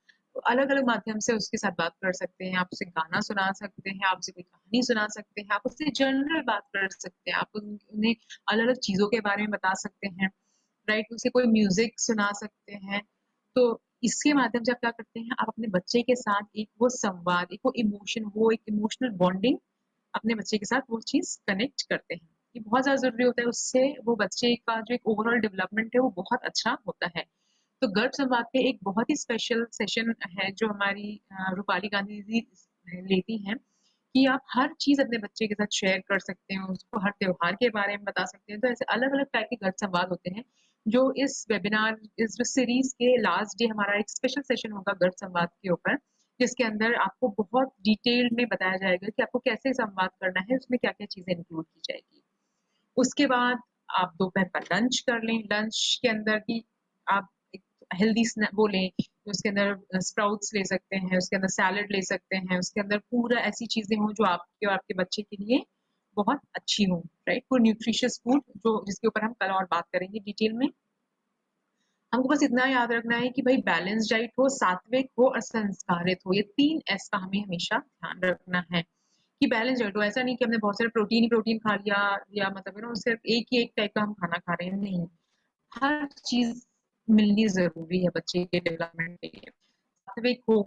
अलग अलग माध्यम से उसके साथ बात कर सकते हैं, आप उसे गाना सुना सकते हैं, आप उसे कोई कहानी सुना सकते हैं, आप उससे जनरल बात कर सकते हैं, आप उन्हें अलग अलग चीजों के बारे में बता सकते हैं, राइट, उसे कोई म्यूजिक सुना सकते हैं। तो इसके माध्यम से आप क्या करते हैं, आप अपने बच्चे के साथ एक वो संवाद, एक वो इमोशन, वो एक इमोशनल बॉन्डिंग अपने बच्चे के साथ वो चीज़ कनेक्ट करते हैं। ये बहुत ज़्यादा ज़रूरी होता है, उससे वो बच्चे का जो एक ओवरऑल डेवलपमेंट है वो बहुत अच्छा होता है। तो गर्भ संवाद पे एक बहुत ही स्पेशल सेशन है जो हमारी रूपाली गांधी जी लेती हैं कि आप हर चीज़ अपने बच्चे के साथ शेयर कर सकते हैं, उसको हर त्योहार के बारे में बता सकते हैं। तो ऐसे अलग-अलग टाइप के गर्भ संवाद होते हैं, जो इस वेबिनार, इस जो सीरीज़ के लास्ट डे हमारा एक स्पेशल सेशन होगा गर्भ संवाद के ऊपर, जिसके अंदर आपको बहुत डिटेल में बताया जाएगा कि आपको कैसे संवाद करना है, उसमें क्या-क्या चीज़ें इंक्लूड की जाएगी। उसके बाद आप दोपहर का लंच कर लें, लंच के अंदर भी आप एक हेल्दी वो लें, तो उसके अंदर स्प्राउट्स ले सकते हैं, उसके अंदर सैलड ले सकते हैं, उसके अंदर पूरा ऐसी चीज़ें हों जो आपके और आपके बच्चे के लिए बहुत अच्छी हों, राइट? कोई न्यूट्रिशियस फूड जो जिसके ऊपर हम कल और बात करेंगे डिटेल में। हमको बस इतना याद रखना है कि भाई बैलेंस डाइट हो, सात्विक हो और संस्कारित हो। ये 3 एस का हमें हमेशा ध्यान रखना है कि बैलेंस डाइट हो। ऐसा नहीं कि हमने बहुत सारे प्रोटीन ही प्रोटीन खा लिया या मतलब सिर्फ एक ही एक टाइप का हम खाना खा रहे हैं, नहीं। हर चीज़ मिलनी ज़रूरी है बच्चे के डेवलपमेंट के लिए। सात्विक हो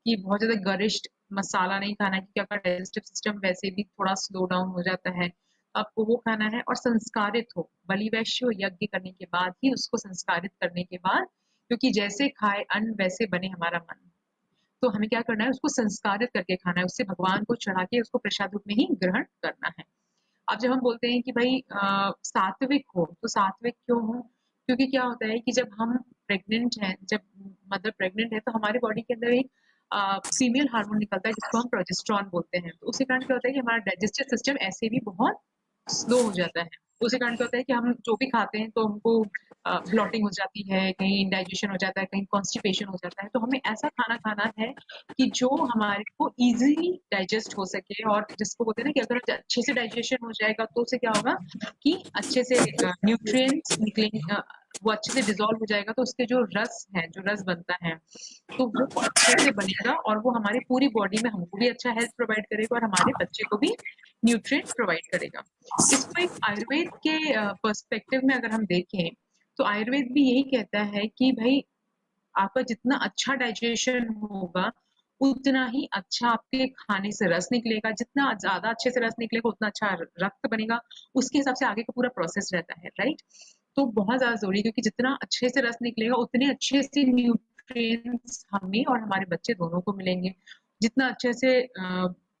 कि बहुत ज़्यादा गरिष्ठ मसाला नहीं खाना है क्योंकि आपका डाइजेस्टिव सिस्टम वैसे भी थोड़ा स्लो डाउन हो जाता है। आपको वो खाना है और संस्कारित हो, बलि वैश्य यज्ञ करने के बाद ही उसको संस्कारित करने के बाद, क्योंकि जैसे खाए अन्न वैसे बने हमारा मन। तो हमें क्या करना है, उसको संस्कारित करके खाना है, उससे भगवान को चढ़ा के उसको प्रसाद रूप में ही ग्रहण करना है। अब जब हम बोलते हैं कि भाई सात्विक हो, तो सात्विक क्यों हो? क्योंकि क्या होता है कि जब हम प्रेग्नेंट हैं, जब मदर प्रेग्नेंट है, तो हमारी बॉडी के अंदर एक फीमेल हार्मोन निकलता है जिसको हम प्रोजेस्टेरॉन बोलते हैं। तो उसी कारण क्या होता है कि हमारा डाइजेस्टिव सिस्टम ऐसे भी बहुत स्लो हो जाता है। उसी कारण क्या होता है कि हम जो भी खाते हैं तो हमको ब्लॉटिंग हो जाती है, कहीं इंडाइजेशन हो जाता है, कहीं कॉन्स्टिपेशन हो जाता है। तो हमें ऐसा खाना खाना है कि जो हमारे को ईज़िली डाइजेस्ट हो सके और जिसको बोलते हैं ना कि अगर अच्छे से डाइजेशन हो जाएगा तो उससे क्या होगा कि अच्छे से न्यूट्रिएंट्स वो अच्छे से डिसॉल्व हो जाएगा, तो उसके जो रस है, जो रस बनता है, तो वो अच्छे से बनेगा और वो हमारी पूरी बॉडी में हमको भी अच्छा हेल्थ प्रोवाइड करेगा और हमारे बच्चे को भी न्यूट्रिएंट प्रोवाइड करेगा। इसको एक आयुर्वेद के पर्सपेक्टिव में अगर हम देखें, तो आयुर्वेद भी यही कहता है कि भई आपका जितना अच्छा डाइजेशन होगा, उतना ही अच्छा आपके खाने से रस निकलेगा, जितना ज़्यादा अच्छे से रस निकलेगा, उतना अच्छा रक्त बनेगा, उसके हिसाब से आगे का पूरा प्रोसेस रहता है, राइट? तो बहुत ज़्यादा ज़रूरी है क्योंकि जितना अच्छे से रस निकलेगा, उतने अच्छे से न्यूट्रिएंट्स हमें और हमारे बच्चे दोनों को मिलेंगे। जितना अच्छे से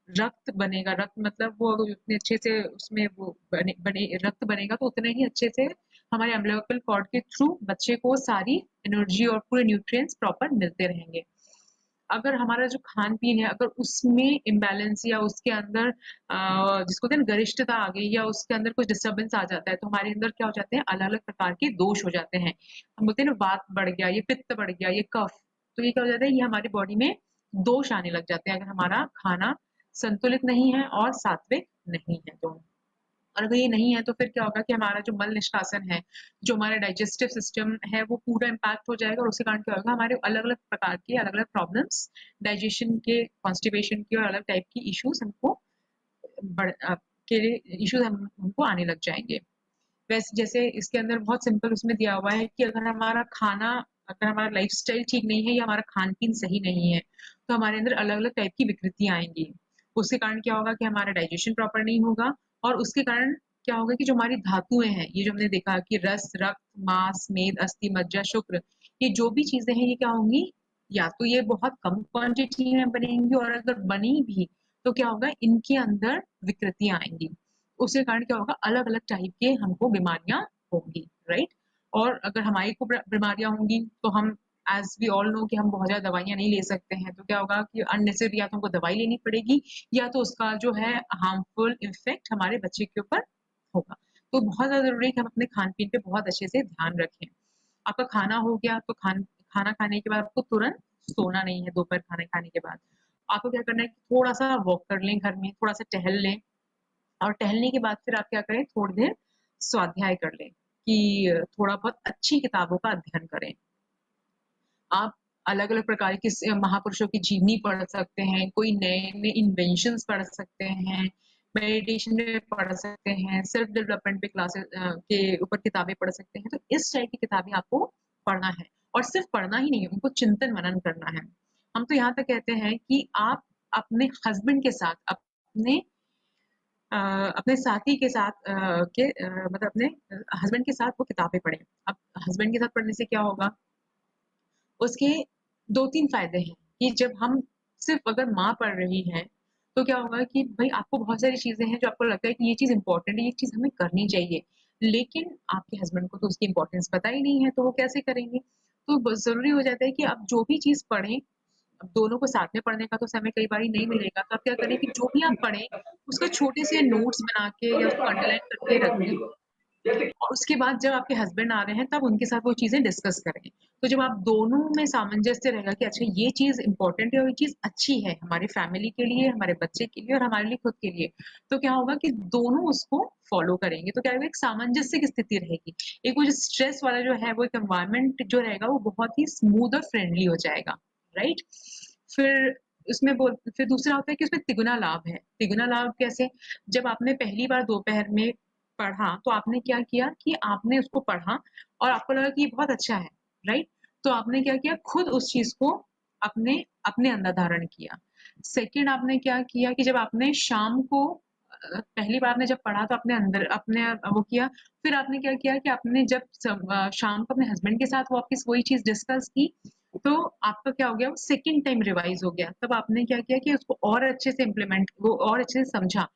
रक्त बनेगा, रक्त मतलब वो अगर उतने अच्छे से उसमें वो बने बने रक्त बनेगा, तो उतने ही अच्छे से हमारे अम्बिलिकल कॉर्ड के थ्रू बच्चे को सारी एनर्जी और पूरे न्यूट्रिएंट्स प्रॉपर मिलते रहेंगे। अगर हमारा जो खान-पीन है, अगर उसमें इम्बैलेंस या उसके अंदर जिसको कहते हैं ना गरिष्ठता आ गई या उसके अंदर कुछ डिस्टर्बेंस आ जाता है, तो हमारे अंदर क्या हो जाते हैं, अलग-अलग प्रकार के दोष हो जाते हैं। हम बोलते हैं ना वात बढ़ गया, ये पित्त बढ़ गया, ये कफ, तो ये क्या हो जाता है, ये हमारी बॉडी में दोष आने लग जाते हैं, अगर हमारा खाना संतुलित नहीं है और सात्विक नहीं है तो। और अगर ये नहीं है तो फिर क्या होगा कि हमारा जो मल निष्कासन है, जो हमारा डाइजेस्टिव सिस्टम है, वो पूरा इम्पैक्ट हो जाएगा और उसके कारण क्या होगा, हमारे अलग-अलग प्रकार के अलग-अलग प्रॉब्लम्स, डाइजेशन के, कॉन्स्टिपेशन के और अलग टाइप की इश्यूज़ हमको के इश्यूज़ हमको आने लग जाएँगे। वैसे जैसे इसके अंदर बहुत सिंपल उसमें दिया हुआ है कि अगर हमारा लाइफ़स्टाइल ठीक नहीं है या हमारा खान-पीन सही नहीं है, तो हमारे अंदर अलग-अलग टाइप की विकृतियाँ आएँगी। उसके कारण क्या होगा कि हमारा डाइजेशन प्रॉपर नहीं होगा और उसके कारण क्या होगा कि जो हमारी धातुएँ हैं, ये जो हमने देखा कि रस, रक्त, मांस, मेद, अस्थि, मज्जा, शुक्र, ये जो भी चीज़ें हैं, ये क्या होंगी? या तो ये बहुत कम क्वांटिटी में बनेंगी और अगर बनी भी, तो क्या होगा? इनके अंदर विकृतियाँ आएँगी। उसके कारण क्या होगा अलग-अलग टाइप के हमको बीमारियाँ होंगी, राइट? और अगर हमारी को बीमारियाँ होंगी तो हम एज़ वी ऑल नो कि हम बहुत ज़्यादा दवाइयाँ नहीं ले सकते हैं, तो क्या होगा कि अननेसेसरी या तो हमको दवाई लेनी पड़ेगी या तो उसका जो है हार्मफुल इफ़ेक्ट हमारे बच्चे के ऊपर होगा। तो बहुत ज़्यादा ज़रूरी है कि हम अपने खान-पीन पे बहुत अच्छे से ध्यान रखें। आपका खाना हो गया तो खाना खाने के बाद आपको तुरंत सोना नहीं है दोपहर खाना खाने के बाद। आपको क्या करना है कि थोड़ा-सा वॉक कर लें घर में, थोड़ा-सा टहल लें और टहलने के बाद फिर आप क्या करें थोड़ी देर स्वाध्याय कर लें कि थोड़ा बहुत अच्छी किताबों का अध्ययन करें। आप अलग-अलग प्रकार के महापुरुषों की जीवनी पढ़ सकते हैं, कोई नए-नए इन्वेंशंस पढ़ सकते हैं, मेडिटेशन में पढ़ सकते हैं, सेल्फ डेवलपमेंट पे क्लासेस के ऊपर किताबें पढ़ सकते हैं। तो इस टाइप की किताबें आपको पढ़ना है और सिर्फ पढ़ना ही नहीं है, उनको चिंतन-मनन करना है। हम तो यहाँ तक कहते हैं कि आप अपने हस्बैंड के साथ, अपने साथी के साथ मतलब अपने हस्बैंड के साथ वो किताबें पढ़ें। अब हस्बैंड के साथ पढ़ने से क्या होगा, उसके 2-3 फ़ायदे हैं कि जब हम सिर्फ़ अगर माँ पढ़ रही है, तो क्या होगा कि भई आपको बहुत सारी चीज़ें हैं जो आपको लगता है कि ये चीज़ इम्पोर्टेंट है, ये चीज़ हमें करनी चाहिए। लेकिन आपके हस्बैंड को तो उसकी इम्पोर्टेंस पता ही नहीं है, तो वो कैसे करेंगे? तो ब ज़रूरी हो जाता है कि आप जो भी चीज़ पढ़ें, अब दोनों को साथ में पढ़ने का तो समय कई बारी नहीं मिलेगा, तो आप क्या करें कि जो भी आप पढ़ें, उसका छोटे से नोट्स बना के या उसको अंडरलाइन करके रख दें। और उसके बाद जब आपके हस्बैंड आ रहे हैं तब उनके साथ वो चीज़ें डिस्कस करें। तो जब आप दोनों में सामंजस्य रहेगा कि अच्छा ये चीज़ इम्पोर्टेंट है और ये चीज़ अच्छी है हमारी फैमिली के लिए, हमारे बच्चे के लिए और हमारे लिए खुद के लिए। तो क्या होगा कि दोनों उसको फ़ॉलो करेंगे। तो क्या होगा एक सामंजस्य की स्थिति रहेगी। एक वो जो स्ट्रेस वाला जो है वो एक एनवायरनमेंट जो रहेगा वो बहुत ही स्मूथ और फ्रेंडली हो जाएगा, राइट? फिर फिर दूसरा होता है कि उसमें तिगुना लाभ है। तिगुना लाभ कैसे? जब आपने पहली बार दोपहर में पढ़ा, तो आपने क्या किया कि आपने उसको पढ़ा और आपको लगा कि ये बहुत अच्छा है, राइट? तो आपने क्या किया खुद उस चीज़ को अपने अपने अंदर धारण किया। सेकंड आपने क्या किया कि जब आपने शाम को पहली बार आपने जब पढ़ा तो अपने अंदर अपने वो किया, फिर आपने क्या किया कि आपने जब शाम को अपने हस्बैंड के साथ वापस वही चीज़ डिस्कस की, तो आपका क्या हो गया वो सेकंड टाइम रिवाइज़ हो गया। तब आपने क्या किया कि उसको और अच्छे से वो और अच्छे से समझा।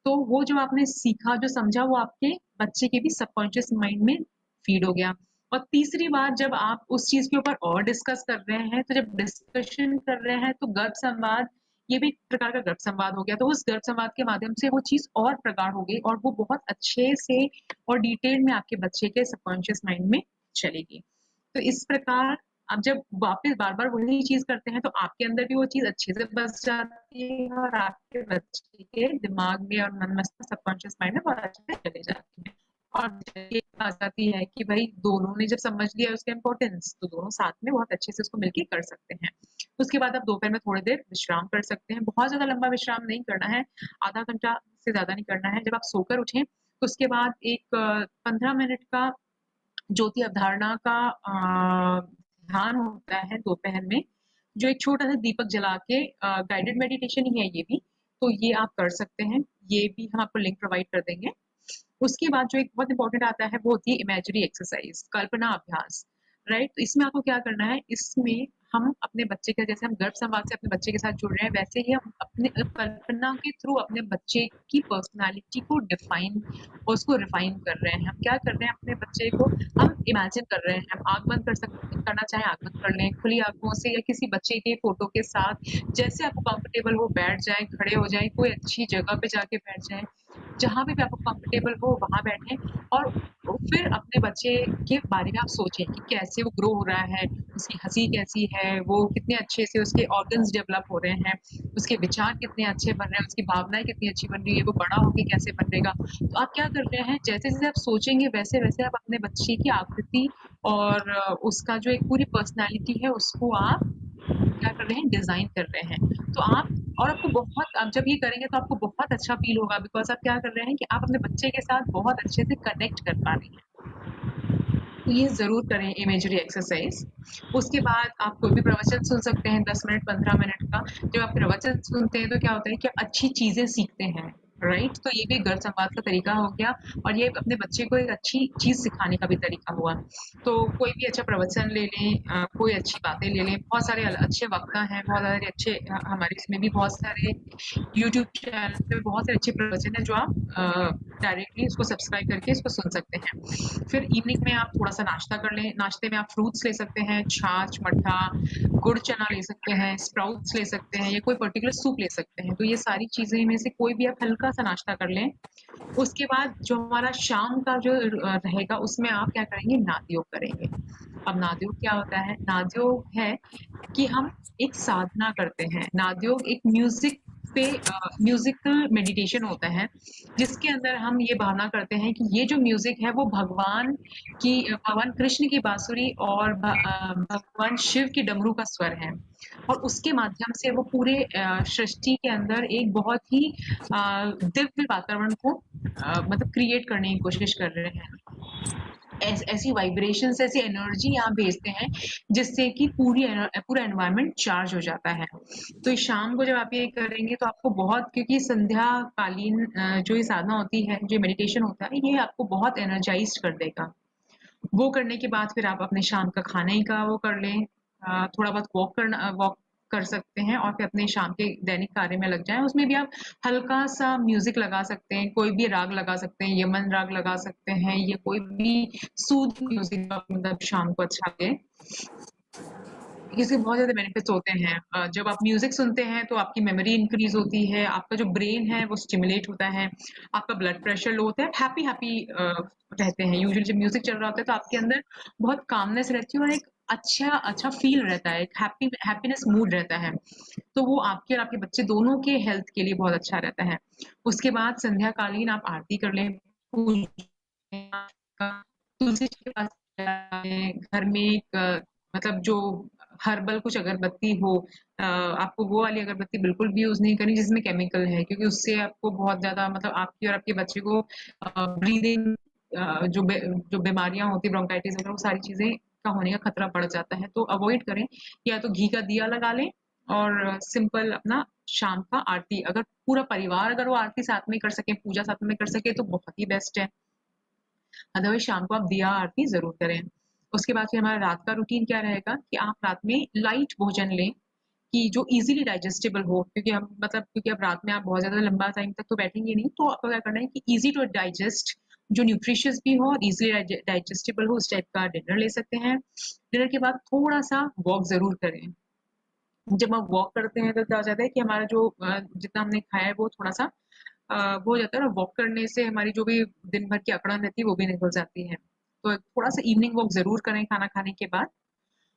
तो वो जो आपने सीखा, जो समझा वो आपके बच्चे के भी सबकॉन्शियस माइंड में फीड हो गया। और तीसरी बार जब आप उस चीज़ के ऊपर और डिस्कस कर रहे हैं, तो जब डिस्कशन कर रहे हैं तो गर्भ संवाद ये भी एक प्रकार का गर्भ संवाद हो गया। तो उस गर्भ संवाद के माध्यम से वो चीज़ और प्रगाढ़ हो गई और वो बहुत अच्छे से और डिटेल में आपके बच्चे के सबकॉन्शियस माइंड में चलेगी। तो इस प्रकार आप जब वापस बार-बार वही चीज़ करते हैं, तो आपके अंदर भी वो चीज़ अच्छे से बस जाती है और आपके बच्चे के दिमाग में और मन मस्तिष्क सबकॉन्शियस माइंड में बहुत अच्छे से चली जाती है। और ये आ जाती है कि भाई दोनों ने जब समझ लिया उसका इम्पोर्टेंस, तो दोनों साथ में बहुत अच्छे से उसको मिलके कर सकते हैं। उसके बाद आप दोपहर में थोड़ी देर विश्राम कर सकते हैं, बहुत ज़्यादा लंबा विश्राम नहीं करना है, आधा घंटा से ज़्यादा नहीं करना है। जब आप सोकर उठें, तो उसके बाद एक 15 मिनट का ज्योति अवधारणा का ध्यान होता है दोपहर में, जो एक छोटा-सा दीपक जला के गाइडेड मेडिटेशन ही है ये भी, तो ये आप कर सकते हैं। ये भी हम आपको लिंक प्रोवाइड कर देंगे। उसके बाद जो एक बहुत इंपॉर्टेंट आता है वो होती है इमेजिनरी एक्सरसाइज, कल्पना अभ्यास, राइट? तो इसमें आपको क्या करना है, इसमें हम अपने बच्चे का, जैसे हम गर्भ संवाद से अपने बच्चे के साथ जुड़ रहे हैं, वैसे ही हम अपने कल्पना के थ्रू अपने बच्चे की पर्सनालिटी को डिफाइन और उसको रिफाइन कर रहे हैं। हम क्या कर रहे हैं, अपने बच्चे को हम इमेजिन कर रहे हैं। हम आंख बंद करना चाहें आंख बंद कर लें, खुली आंखों से या किसी बच्चे के फोटो के साथ जैसे आपको कंफर्टेबल हो बैठ जाएं, खड़े हो जाएं, कोई अच्छी जगह पे जाके बैठ जाएं, जहाँ पे भी आपको कंफर्टेबल हो वहाँ बैठें और फिर अपने बच्चे के बारे में आप सोचें कि कैसे वो ग्रो हो रहा है, उसकी हँसी कैसी है, वो कितने अच्छे से उसके ऑर्गन्स डेवलप हो रहे हैं, उसके विचार कितने अच्छे बन रहे हैं, उसकी भावनाएँ कितनी अच्छी बन रही है, वो बड़ा होके कैसे बनेगा। तो आप क्या कर रहे हैं, जैसे-जैसे आप सोचेंगे वैसे-वैसे आप अपने बच्चे की आकृति और उसका जो एक पूरी पर्सनैलिटी है उसको आप क्या कर रहे हैं, डिज़ाइन कर रहे हैं। तो आप और आपको बहुत, आप जब ये करेंगे तो आपको बहुत अच्छा फ़ील होगा, बिकॉज़ आप क्या कर रहे हैं कि आप अपने बच्चे के साथ बहुत अच्छे से कनेक्ट कर पा रहे हैं। तो ये ज़रूर करें इमेजरी एक्सरसाइज़। उसके बाद आप कोई भी प्रवचन सुन सकते हैं 10 मिनट, 15 मिनट का। जब आप प्रवचन सुनते हैं तो क्या होता है कि आप अच्छी चीज़ें सीखते हैं, राइट? तो ये भी घर संवाद का तरीका हो गया और ये अपने बच्चे को एक अच्छी चीज़ सिखाने का भी तरीका हुआ। तो कोई भी अच्छा प्रवचन ले लें, कोई अच्छी बातें ले लें, बहुत सारे अच्छे वक्ता हैं, बहुत सारे अच्छे हमारे इसमें भी बहुत सारे यूट्यूब चैनल पे बहुत से अच्छे प्रवचन हैं जो आप डायरेक्टली उसको सब्सक्राइब करके इसको सुन सकते हैं। फिर इवनिंग में आप थोड़ा-सा नाश्ता कर लें, नाश्ते में आप फ्रूट्स ले सकते हैं, छाछ, मट्ठा, गुड़ चना ले सकते हैं, स्प्राउट्स ले सकते हैं या कोई पर्टिकुलर सूप ले सकते हैं। तो ये सारी चीज़ें में से कोई भी आप हल्का-सा नाश्ता कर लें। उसके बाद जो हमारा शाम का जो रहेगा उसमें आप क्या करेंगे, नादयोग करेंगे। अब नादयोग क्या होता है? नादयोग है कि हम एक साधना करते हैं। नादयोग एक म्यूज़िकल मेडिटेशन होता है, जिसके अंदर हम ये भावना करते हैं कि ये जो म्यूज़िक है वो भगवान कृष्ण की बाँसुरी और भगवान शिव की डमरू का स्वर है और उसके माध्यम से वो पूरे सृष्टि के अंदर एक बहुत ही दिव्य वातावरण को मतलब क्रिएट करने की कोशिश कर रहे हैं। ऐसी वाइब्रेशंस, ऐसी एनर्जी यहाँ भेजते हैं जिससे कि पूरा एनवायरनमेंट चार्ज हो जाता है। तो इस शाम को जब आप ये करेंगे तो आपको बहुत, क्योंकि संध्या कालीन जो ये साधना होती है, जो मेडिटेशन होता है, ये आपको बहुत एनर्जाइज्ड कर देगा। वो करने के बाद फिर आप अपने शाम का खाने का वो कर लें, थोड़ा बहुत वॉक कर सकते हैं और फिर अपने शाम के दैनिक कार्य में लग जाएँ। उसमें भी आप हल्का-सा म्यूज़िक लगा सकते हैं, कोई भी राग लगा सकते हैं, यमन राग लगा सकते हैं या कोई भी सूदिंग म्यूज़िक मतलब शाम को अच्छा लगे। इसके बहुत ज़्यादा बेनिफिट्स होते हैं। जब आप म्यूज़िक सुनते हैं तो आपकी मेमोरी इंक्रीज़ होती है, आपका जो ब्रेन है वो स्टिमुलेट होता है, आपका ब्लड प्रेशर लो होता है, हैप्पी-हैप्पी रहते हैं। यूजुअली जब म्यूज़िक चल रहा होता है तो आपके अंदर बहुत कामनेस रहती है और एक अच्छा फ़ील रहता है, एक हैप्पीनेस मूड रहता है। तो वो आपके और आपके बच्चे दोनों के हेल्थ के लिए बहुत अच्छा रहता है। उसके बाद संध्या कालीन आप आरती कर लें, तुलसी जी के पास जाएँ, घर में एक मतलब जो हर्बल कुछ अगरबत्ती हो, आपको वो वाली अगरबत्ती बिल्कुल भी यूज़ नहीं करनी जिसमें केमिकल है, क्योंकि उससे आपको बहुत ज़्यादा मतलब आपकी और आपके बच्चे को ब्रीदिंग जो बीमारियाँ होती हैं ब्रोंकाइटिस वगैरह, वो सारी चीज़ें का होने का खतरा बढ़ जाता है, तो अवॉइड करें। या तो घी का दिया लगा लें और सिंपल अपना शाम का आरती, अगर पूरा परिवार अगर वो आरती साथ में कर सके, पूजा साथ में कर सके तो बहुत ही बेस्ट है। अदरवाइज़ शाम को आप दिया आरती ज़रूर करें। उसके बाद फिर हमारा रात का रूटीन क्या रहेगा कि आप रात में लाइट भोजन लें कि जो ईज़िली डाइजेस्टिबल हो, क्योंकि अब रात में आप बहुत ज़्यादा लंबा टाइम तक तो बैठेंगे नहीं, तो आपको क्या करना है कि ईज़ी टू डाइजेस्ट, जो न्यूट्रिशियस भी हो और ईज़िली डाइजेस्टिबल हो, उस टाइप का डिनर ले सकते हैं। डिनर के बाद थोड़ा-सा वॉक ज़रूर करें। जब हम वॉक करते हैं तो क्या हो जाता है कि हमारा जो जितना हमने खाया है वो थोड़ा-सा वो हो जाता है ना, वॉक करने से हमारी जो भी दिन भर की अकड़न रहती है वो भी निकल जाती है। तो थोड़ा-सा इवनिंग वॉक ज़रूर करें खाना खाने के बाद।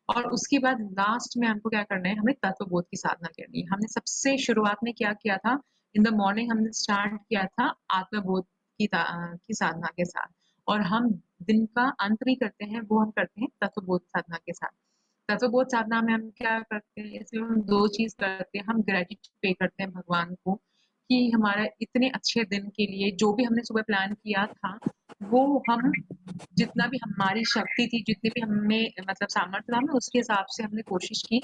और उसके बाद लास्ट में हमको क्या करना है, हमें तत्वबोध की साधना करनी है। हमने सबसे शुरुआत में क्या किया था, इन द मॉर्निंग हमने स्टार्ट किया था आत्मबोध की साधना के साथ। और हम दिन का अंत भी करते हैं, वो हम करते हैं तत्वबोध साधना के साथ। तत्वबोध साधना में हम क्या करते हैं, इसमें हम 2 चीज़ करते हैं, हम ग्रैटिट्यूड पे करते हैं भगवान को कि हमारा इतने अच्छे दिन के लिए जो भी हमने सुबह प्लान किया था, वो हम जितना भी हमारी शक्ति थी, जितनी भी हमें मतलब सामर्थ्य था, हमने उसके हिसाब से हमने कोशिश की।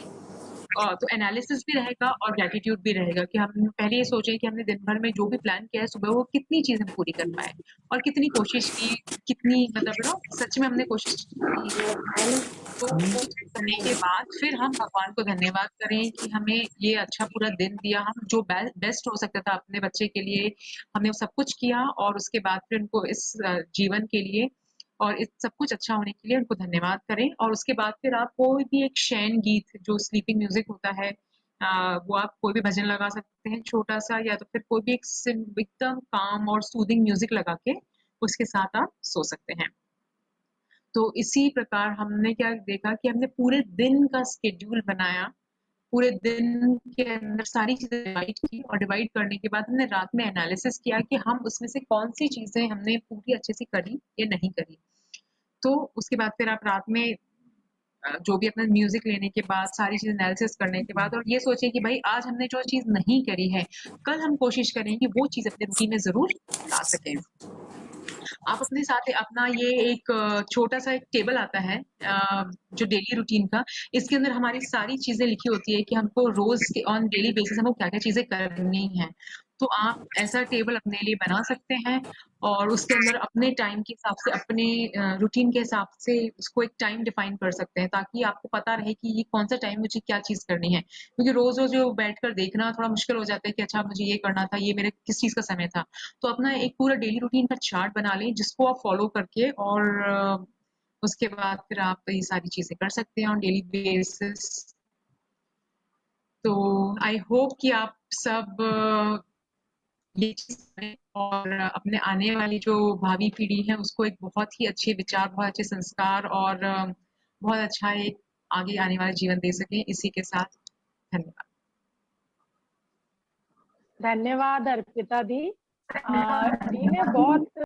तो एनालिसिस भी रहेगा और ग्रैटिट्यूड भी रहेगा कि हम पहले ये सोचें कि हमने दिन भर में जो भी प्लान किया है सुबह, वो कितनी चीज़ हम पूरी कर पाए और कितनी कोशिश की, कितनी मतलब सच में हमने कोशिश की है। तो वो करने के बाद फिर हम भगवान को धन्यवाद करें कि हमें ये अच्छा पूरा दिन दिया, हम जो बेस्ट हो सकता था अपने बच्चे के लिए, हमने वो सब कुछ किया और उसके बाद फिर उनको इस जीवन के लिए और इस सब कुछ अच्छा होने के लिए उनको धन्यवाद करें और उसके बाद फिर आप कोई भी एक शयन गीत जो स्लीपिंग म्यूजिक होता है, वो आप कोई भी भजन लगा सकते हैं छोटा सा, या तो फिर कोई भी एकदम काम और सूदिंग म्यूजिक लगा के उसके साथ आप सो सकते हैं। तो इसी प्रकार हमने क्या देखा कि हमने पूरे दिन का स्केड्यूल बनाया, पूरे दिन के अंदर सारी चीज़ें डिवाइड की और डिवाइड करने के बाद हमने रात में एनालिसिस किया कि हम उसमें से कौन-सी चीज़ें हमने पूरी अच्छे से करी या नहीं करी। तो उसके बाद फिर आप रात में जो भी अपना म्यूज़िक लेने के बाद, सारी चीज़ें एनालिसिस करने के बाद और ये सोचिए कि भाई आज हमने जो चीज़ नहीं करी है, कल हम कोशिश करें कि वो चीज़ अपने रूटीन में ज़रूर ला सकें। आप अपने साथ अपना ये एक छोटा-सा एक टेबल आता है जो डेली रूटीन का, इसके अंदर हमारी सारी चीज़ें लिखी होती है कि हमको रोज़ के ऑन डेली बेसिस हमको क्या-क्या चीज़ें करनी हैं। तो आप ऐसा टेबल अपने लिए बना सकते हैं और उसके अंदर अपने टाइम के हिसाब से, अपने रूटीन के हिसाब से उसको एक टाइम डिफाइन कर सकते हैं ताकि आपको पता रहे कि ये कौन-सा टाइम मुझे क्या चीज़ करनी है। क्योंकि रोज़-रोज़ जो बैठकर देखना थोड़ा मुश्किल हो जाता है कि अच्छा मुझे ये करना था, ये मेरे किस चीज़ का समय था। तो अपना एक पूरा डेली रूटीन का चार्ट बना लें जिसको आप फॉलो करके और उसके बाद फिर आप ये सारी चीज़ें कर सकते हैं ऑन डेली बेसिस। तो आई होप कि आप सब ये चीज़ करें और अपने आने वाली जो भावी पीढ़ी है उसको एक बहुत ही अच्छे विचार, बहुत अच्छे संस्कार और बहुत अच्छा एक आगे आने वाला जीवन दे सकें। इसी के साथ धन्यवाद। धन्यवाद अर्पिता दी। दी ने बहुत